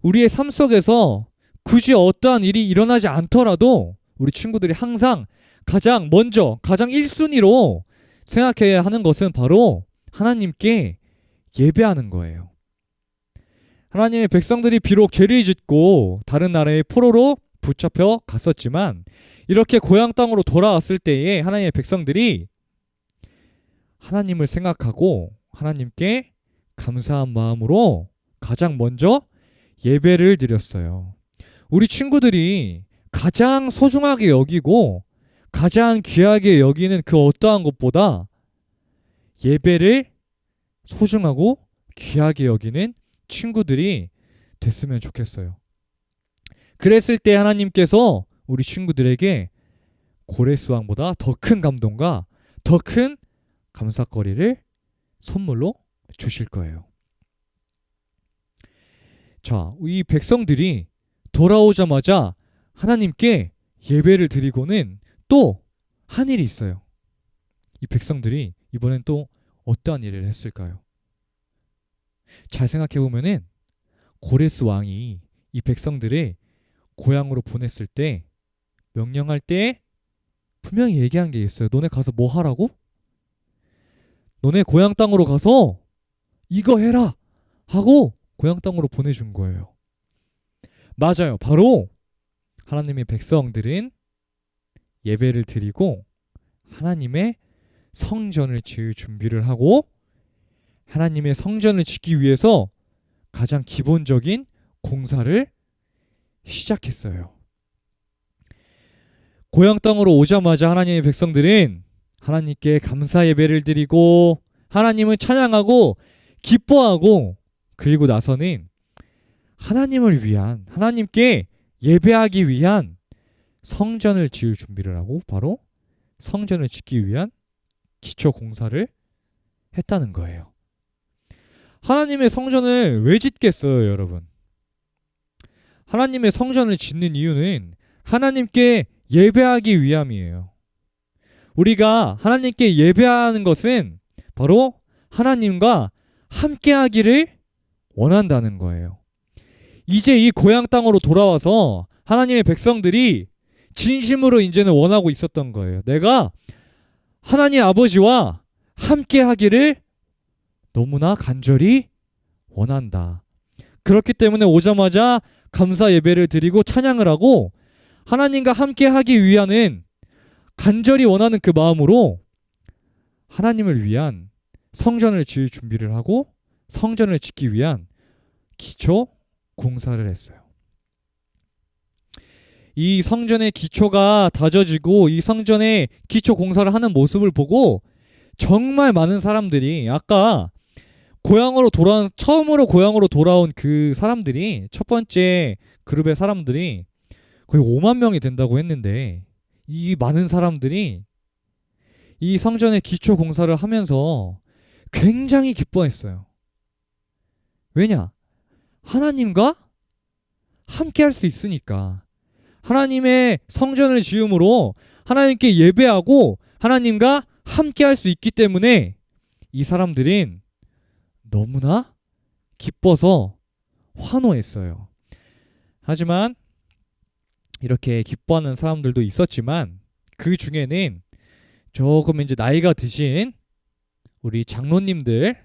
우리의 삶 속에서 굳이 어떠한 일이 일어나지 않더라도 우리 친구들이 항상 가장 먼저, 가장 1순위로 생각해야 하는 것은 바로 하나님께 예배하는 거예요. 하나님의 백성들이 비록 죄를 짓고 다른 나라의 포로로 붙잡혀 갔었지만 이렇게 고향 땅으로 돌아왔을 때에 하나님의 백성들이 하나님을 생각하고 하나님께 감사한 마음으로 가장 먼저 예배를 드렸어요. 우리 친구들이 가장 소중하게 여기고 가장 귀하게 여기는 그 어떠한 것보다 예배를 소중하고 귀하게 여기는 친구들이 됐으면 좋겠어요. 그랬을 때 하나님께서 우리 친구들에게 고레스 왕보다 더 큰 감동과 더 큰 감사거리를 선물로 주실 거예요. 자, 이 백성들이 돌아오자마자 하나님께 예배를 드리고는 또 한 일이 있어요. 이 백성들이 이번엔 또 어떠한 일을 했을까요? 잘 생각해 보면은 고레스 왕이 이 백성들을 고향으로 보냈을 때 명령할 때 분명히 얘기한 게 있어요. 너네 가서 뭐 하라고? 너네 고향 땅으로 가서 이거 해라 하고 고향 땅으로 보내준 거예요. 맞아요. 바로 하나님의 백성들은 예배를 드리고 하나님의 성전을 지을 준비를 하고 하나님의 성전을 짓기 위해서 가장 기본적인 공사를 시작했어요. 고향 땅으로 오자마자 하나님의 백성들은 하나님께 감사 예배를 드리고 하나님을 찬양하고 기뻐하고 그리고 나서는 하나님을 위한 하나님께 예배하기 위한 성전을 지을 준비를 하고 바로 성전을 짓기 위한 기초 공사를 했다는 거예요. 하나님의 성전을 왜 짓겠어요, 여러분? 하나님의 성전을 짓는 이유는 하나님께 예배하기 위함이에요. 우리가 하나님께 예배하는 것은 바로 하나님과 함께하기를 원한다는 거예요. 이제 이 고향 땅으로 돌아와서 하나님의 백성들이 진심으로 이제는 원하고 있었던 거예요. 내가 하나님 아버지와 함께하기를 너무나 간절히 원한다. 그렇기 때문에 오자마자 감사 예배를 드리고 찬양을 하고 하나님과 함께하기 위하는 간절히 원하는 그 마음으로 하나님을 위한 성전을 지을 준비를 하고 성전을 짓기 위한 기초 공사를 했어요. 이 성전의 기초가 다져지고 이 성전의 기초 공사를 하는 모습을 보고 정말 많은 사람들이 아까 처음으로 고향으로 돌아온 그 사람들이 첫 번째 그룹의 사람들이 거의 5만 명이 된다고 했는데 이 많은 사람들이 이 성전의 기초 공사를 하면서 굉장히 기뻐했어요. 왜냐? 하나님과 함께 할 수 있으니까. 하나님의 성전을 지음으로 하나님께 예배하고 하나님과 함께 할 수 있기 때문에 이 사람들은 너무나 기뻐서 환호했어요. 하지만 이렇게 기뻐하는 사람들도 있었지만 그 중에는 조금 이제 나이가 드신 우리 장로님들,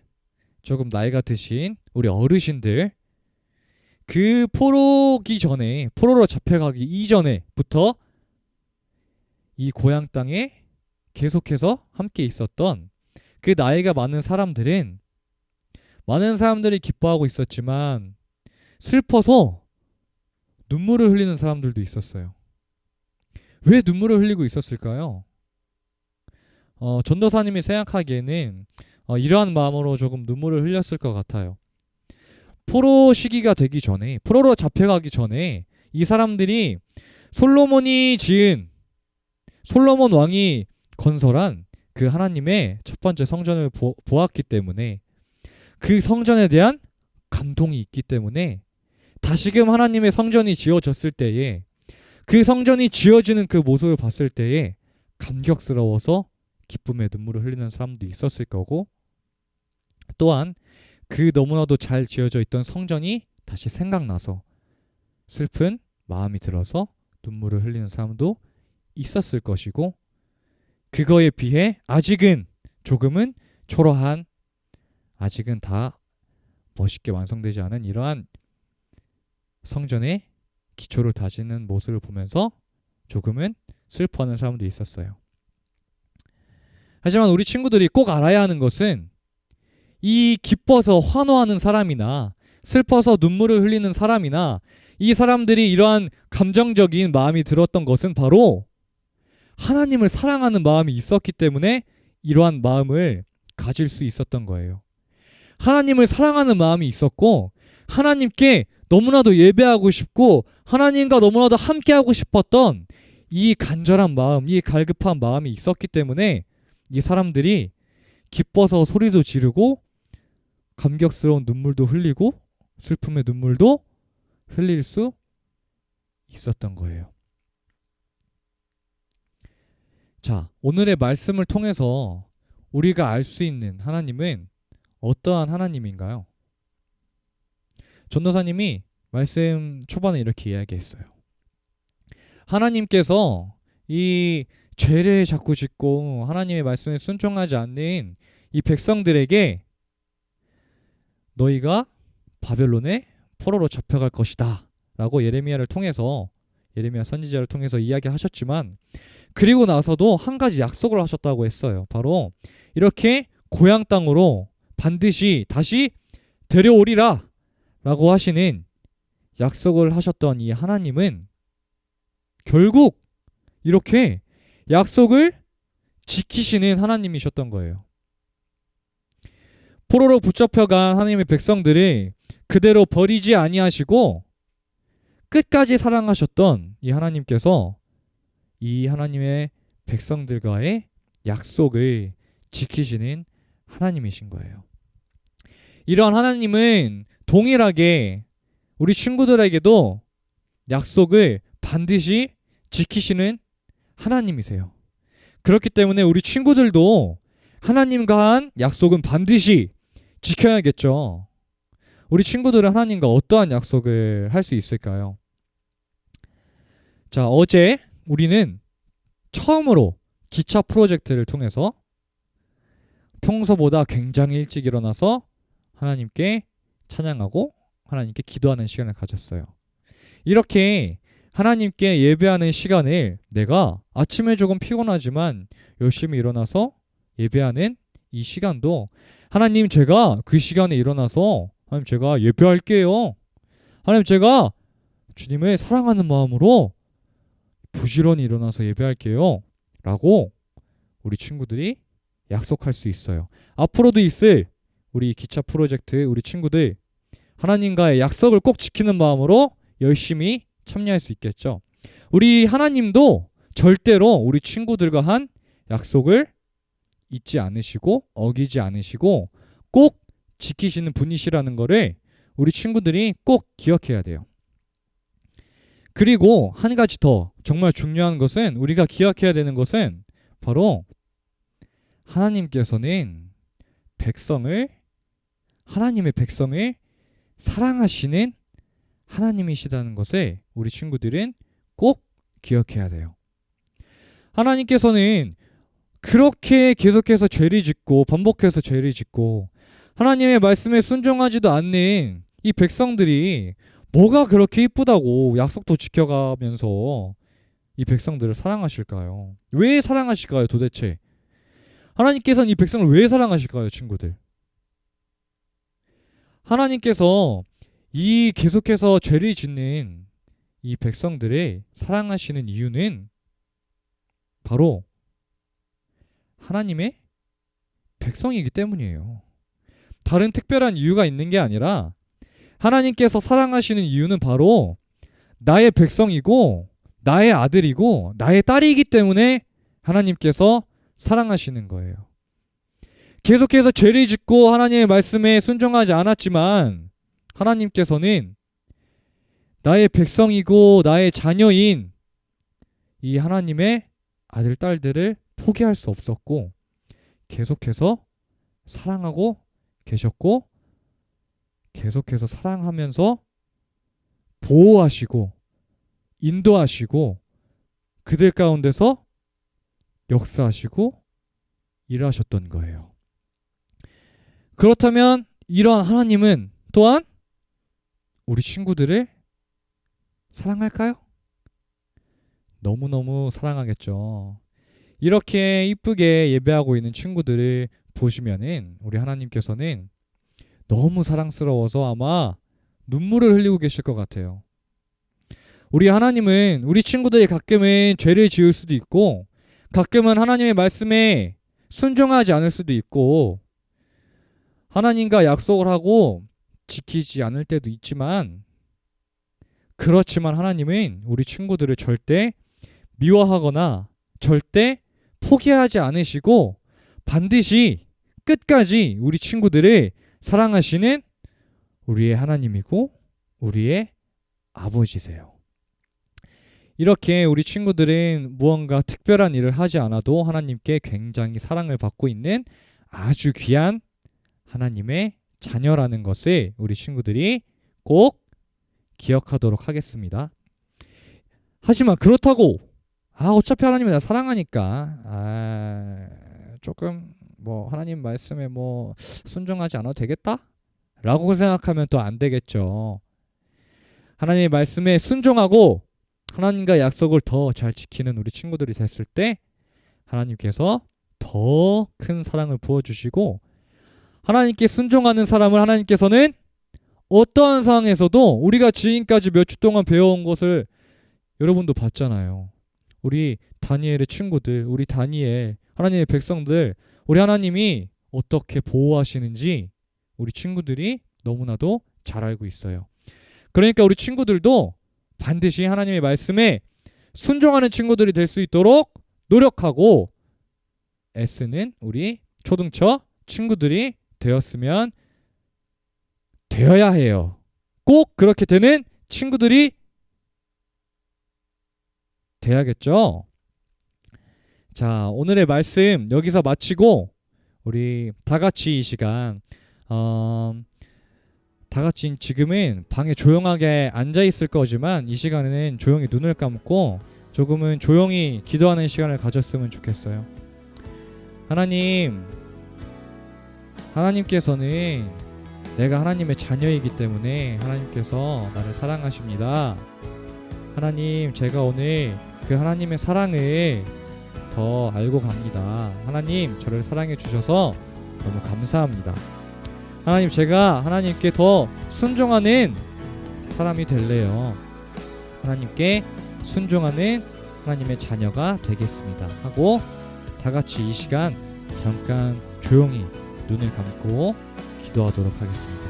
조금 나이가 드신 우리 어르신들, 그 포로로 잡혀가기 이전에부터 이 고향 땅에 계속해서 함께 있었던 그 나이가 많은 사람들은 많은 사람들이 기뻐하고 있었지만 슬퍼서 눈물을 흘리는 사람들도 있었어요. 왜 눈물을 흘리고 있었을까요? 전도사님이 생각하기에는 이러한 마음으로 조금 눈물을 흘렸을 것 같아요. 포로 시기가 되기 전에, 포로로 잡혀가기 전에 이 사람들이 솔로몬 왕이 건설한 그 하나님의 첫 번째 성전을 보았기 때문에 그 성전에 대한 감동이 있기 때문에 다시금 하나님의 성전이 지어졌을 때에 그 성전이 지어지는 그 모습을 봤을 때에 감격스러워서 기쁨의 눈물을 흘리는 사람도 있었을 거고, 또한 그 너무나도 잘 지어져 있던 성전이 다시 생각나서 슬픈 마음이 들어서 눈물을 흘리는 사람도 있었을 것이고, 그거에 비해 아직은 조금은 초라한, 아직은 다 멋있게 완성되지 않은 이러한 성전의 기초를 다지는 모습을 보면서 조금은 슬퍼하는 사람도 있었어요. 하지만 우리 친구들이 꼭 알아야 하는 것은 이 기뻐서 환호하는 사람이나 슬퍼서 눈물을 흘리는 사람이나 이 사람들이 이러한 감정적인 마음이 들었던 것은 바로 하나님을 사랑하는 마음이 있었기 때문에 이러한 마음을 가질 수 있었던 거예요. 하나님을 사랑하는 마음이 있었고 하나님께 너무나도 예배하고 싶고 하나님과 너무나도 함께하고 싶었던 이 간절한 마음, 이 갈급한 마음이 있었기 때문에 이 사람들이 기뻐서 소리도 지르고 감격스러운 눈물도 흘리고 슬픔의 눈물도 흘릴 수 있었던 거예요. 자, 오늘의 말씀을 통해서 우리가 알 수 있는 하나님은 어떠한 하나님인가요? 전도사님이 말씀 초반에 이렇게 이야기했어요. 하나님께서 이 죄를 자꾸 짓고 하나님의 말씀에 순종하지 않는 이 백성들에게 너희가 바벨론의 포로로 잡혀갈 것이다 라고 예레미야를 통해서, 예레미야 선지자를 통해서 이야기하셨지만 그리고 나서도 한 가지 약속을 하셨다고 했어요. 바로 이렇게 고향 땅으로 반드시 다시 데려오리라 라고 하시는 약속을 하셨던 이 하나님은 결국 이렇게 약속을 지키시는 하나님이셨던 거예요. 포로로 붙잡혀간 하나님의 백성들을 그대로 버리지 아니하시고 끝까지 사랑하셨던 이 하나님께서 이 하나님의 백성들과의 약속을 지키시는 하나님이신 거예요. 이러한 하나님은 동일하게 우리 친구들에게도 약속을 반드시 지키시는 하나님이세요. 그렇기 때문에 우리 친구들도 하나님과 한 약속은 반드시 지켜야겠죠. 우리 친구들은 하나님과 어떠한 약속을 할 수 있을까요? 자, 어제 우리는 처음으로 기차 프로젝트를 통해서 평소보다 굉장히 일찍 일어나서 하나님께 찬양하고 하나님께 기도하는 시간을 가졌어요. 이렇게 하나님께 예배하는 시간을 내가 아침에 조금 피곤하지만 열심히 일어나서 예배하는 이 시간도 하나님 제가 그 시간에 일어나서 하나님 제가 예배할게요. 하나님 제가 주님을 사랑하는 마음으로 부지런히 일어나서 예배할게요. 라고 우리 친구들이 약속할 수 있어요. 앞으로도 있을 우리 기차 프로젝트 우리 친구들 하나님과의 약속을 꼭 지키는 마음으로 열심히 참여할 수 있겠죠. 우리 하나님도 절대로 우리 친구들과 한 약속을 잊지 않으시고 어기지 않으시고 꼭 지키시는 분이시라는 거를 우리 친구들이 꼭 기억해야 돼요. 그리고 한 가지 더 정말 중요한 것은 우리가 기억해야 되는 것은 바로 하나님께서는 하나님의 백성을 사랑하시는 하나님이시다는 것을 우리 친구들은 꼭 기억해야 돼요. 하나님께서는 그렇게 계속해서 죄를 짓고 반복해서 죄를 짓고 하나님의 말씀에 순종하지도 않는 이 백성들이 뭐가 그렇게 이쁘다고 약속도 지켜가면서 이 백성들을 사랑하실까요? 왜 사랑하실까요, 도대체? 하나님께서는 이 백성을 왜 사랑하실까요, 친구들? 하나님께서 이 계속해서 죄를 짓는 이 백성들을 사랑하시는 이유는 바로 하나님의 백성이기 때문이에요. 다른 특별한 이유가 있는 게 아니라 하나님께서 사랑하시는 이유는 바로 나의 백성이고 나의 아들이고 나의 딸이기 때문에 하나님께서 사랑하시는 거예요. 계속해서 죄를 짓고 하나님의 말씀에 순종하지 않았지만 하나님께서는 나의 백성이고 나의 자녀인 이 하나님의 아들, 딸들을 포기할 수 없었고 계속해서 사랑하고 계셨고 계속해서 사랑하면서 보호하시고 인도하시고 그들 가운데서 역사하시고 일하셨던 거예요. 그렇다면 이러한 하나님은 또한 우리 친구들을 사랑할까요? 너무너무 사랑하겠죠. 이렇게 이쁘게 예배하고 있는 친구들을 보시면은 우리 하나님께서는 너무 사랑스러워서 아마 눈물을 흘리고 계실 것 같아요. 우리 하나님은 우리 친구들이 가끔은 죄를 지을 수도 있고 가끔은 하나님의 말씀에 순종하지 않을 수도 있고 하나님과 약속을 하고 지키지 않을 때도 있지만 그렇지만 하나님은 우리 친구들을 절대 미워하거나 절대 포기하지 않으시고 반드시 끝까지 우리 친구들을 사랑하시는 우리의 하나님이고 우리의 아버지세요. 이렇게 우리 친구들은 무언가 특별한 일을 하지 않아도 하나님께 굉장히 사랑을 받고 있는 아주 귀한 하나님의 자녀라는 것을 우리 친구들이 꼭 기억하도록 하겠습니다. 하지만 그렇다고 어차피 하나님이 나 사랑하니까 조금 뭐 하나님 말씀에 뭐 순종하지 않아도 되겠다? 라고 생각하면 또 안 되겠죠. 하나님의 말씀에 순종하고 하나님과 약속을 더 잘 지키는 우리 친구들이 됐을 때 하나님께서 더 큰 사랑을 부어주시고 하나님께 순종하는 사람을 하나님께서는 어떠한 상황에서도 우리가 지금까지 몇 주 동안 배워온 것을 여러분도 봤잖아요. 우리 다니엘의 친구들, 우리 다니엘, 하나님의 백성들, 우리 하나님이 어떻게 보호하시는지 우리 친구들이 너무나도 잘 알고 있어요. 그러니까 우리 친구들도 반드시 하나님의 말씀에 순종하는 친구들이 될 수 있도록 노력하고 애쓰는 우리 초등처 친구들이 되어야 해요. 꼭 그렇게 되는 친구들이 돼야겠죠. 자, 오늘의 말씀 여기서 마치고 우리 다 같이 이 시간 다 같이 지금은 방에 조용하게 앉아 있을 거지만 이 시간에는 조용히 눈을 감고 조금은 조용히 기도하는 시간을 가졌으면 좋겠어요. 하나님께서는 내가 하나님의 자녀이기 때문에 하나님께서 나를 사랑하십니다. 하나님, 제가 오늘 그 하나님의 사랑을 더 알고 갑니다. 하나님, 저를 사랑해 주셔서 너무 감사합니다. 하나님, 제가 하나님께 더 순종하는 사람이 될래요. 하나님께 순종하는 하나님의 자녀가 되겠습니다 하고 다 같이 이 시간 잠깐 조용히 눈을 감고 기도하도록 하겠습니다.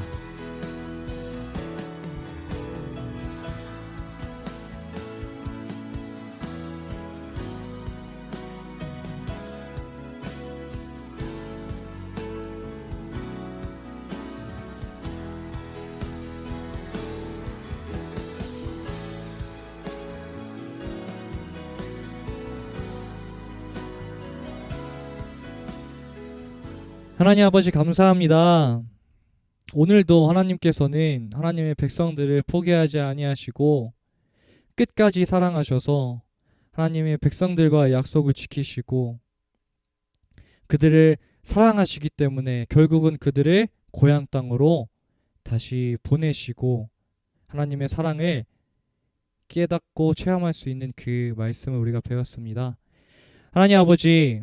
하나님 아버지 감사합니다. 오늘도 하나님께서는 하나님의 백성들을 포기하지 아니하시고 끝까지 사랑하셔서 하나님의 백성들과의 약속을 지키시고 그들을 사랑하시기 때문에 결국은 그들을 고향 땅으로 다시 보내시고 하나님의 사랑을 깨닫고 체험할 수 있는 그 말씀을 우리가 배웠습니다. 하나님 아버지,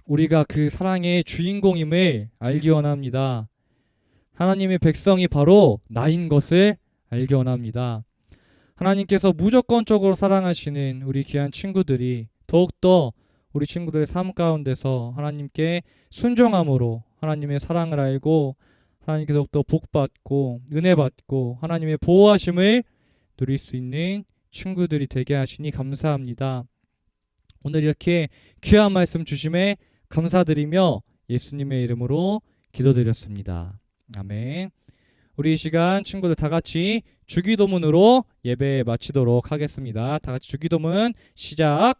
우리가 그 사랑의 주인공임을 알기 원합니다. 하나님의 백성이 바로 나인 것을 알기 원합니다. 하나님께서 무조건적으로 사랑하시는 우리 귀한 친구들이 더욱더 우리 친구들의 삶 가운데서 하나님께 순종함으로 하나님의 사랑을 알고 하나님께 더욱더 복받고 은혜받고 하나님의 보호하심을 누릴 수 있는 친구들이 되게 하시니 감사합니다. 오늘 이렇게 귀한 말씀 주심에 감사드리며 예수님의 이름으로 기도드렸습니다. 아멘. 우리 이 시간 친구들 다 같이 주기도문으로 예배 마치도록 하겠습니다. 다 같이 주기도문 시작.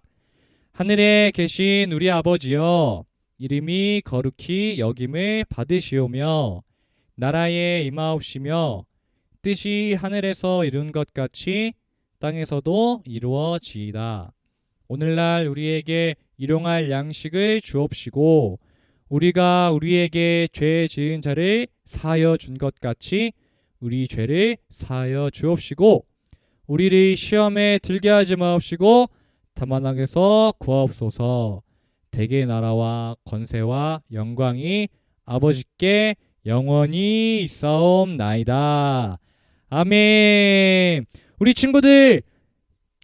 하늘에 계신 우리 아버지여, 이름이 거룩히 여김을 받으시오며 나라에 임하옵시며 뜻이 하늘에서 이룬 것 같이 땅에서도 이루어지이다. 오늘날 우리에게 일용할 양식을 주옵시고 우리가 우리에게 죄 지은 자를 사하여 준 것 같이 우리 죄를 사하여 주옵시고 우리를 시험에 들게 하지 마옵시고 다만 악에서 구하옵소서. 대개 나라와 권세와 영광이 아버지께 영원히 있사옵나이다. 아멘. 우리 친구들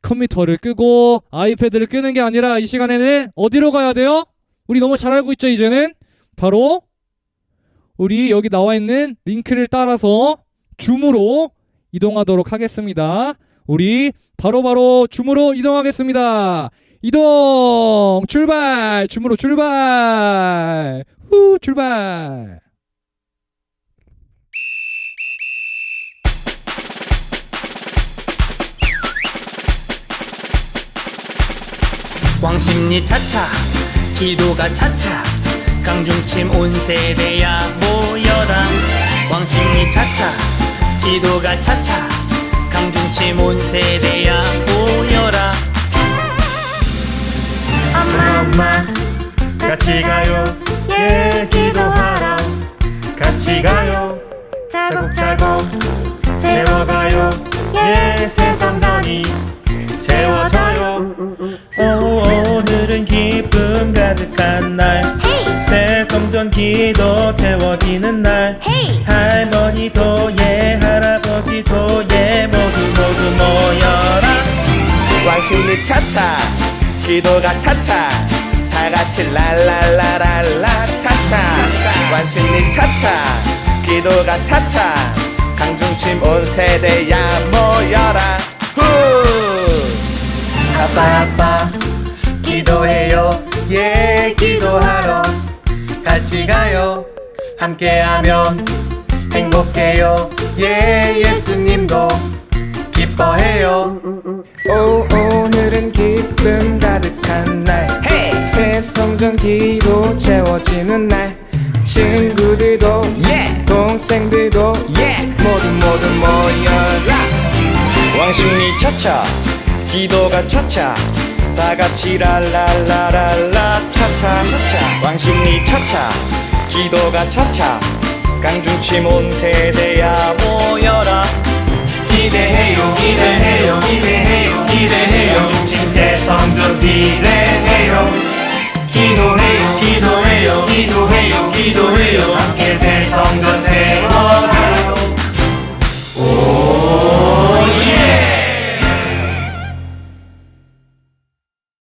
컴퓨터를 끄고 아이패드를 끄는 게 아니라 이 시간에는 어디로 가야 돼요? 우리 너무 잘 알고 있죠. 이제는 바로 우리 여기 나와 있는 링크를 따라서 줌으로 이동하도록 하겠습니다. 우리 바로 줌으로 이동하겠습니다. 이동! 출발! 줌으로 출발! 출발! 왕십리 차차 기도가 차차 강중침 온 세대야 모여라 왕십리 차차 기도가 차차 강중침 온 세대야 모여라 엄마 같이 가요 예 기도하러 같이 가요 차곡차곡 세워가요 예 새성전이 세워져요 오늘은 기쁨 가득한 날 새성전 기도 채워지는 날 할머니도 예 할아버지도 예 모두 모여라 왕십리 차차 기도가 차차 다같이 랄랄라랄라 차차 왕십리 차차 기도가 차차 강중침 온 세대야 모여라 후 아빠 기도해요 예 기도하러 같이 가요 함께하면 행복해요 예 예수님도 기뻐해요 오늘은 기쁨 가득한 날 새성전 기도 채워지는 날 친구들도 동생들도 모두 모여라 왕십리 차차 기도가 차차 다같이 랄랄라랄라 차차 왕십리 차차 기도가 차차 강중침 온 세대야 모여라 기대해요 강중침 새성전 기대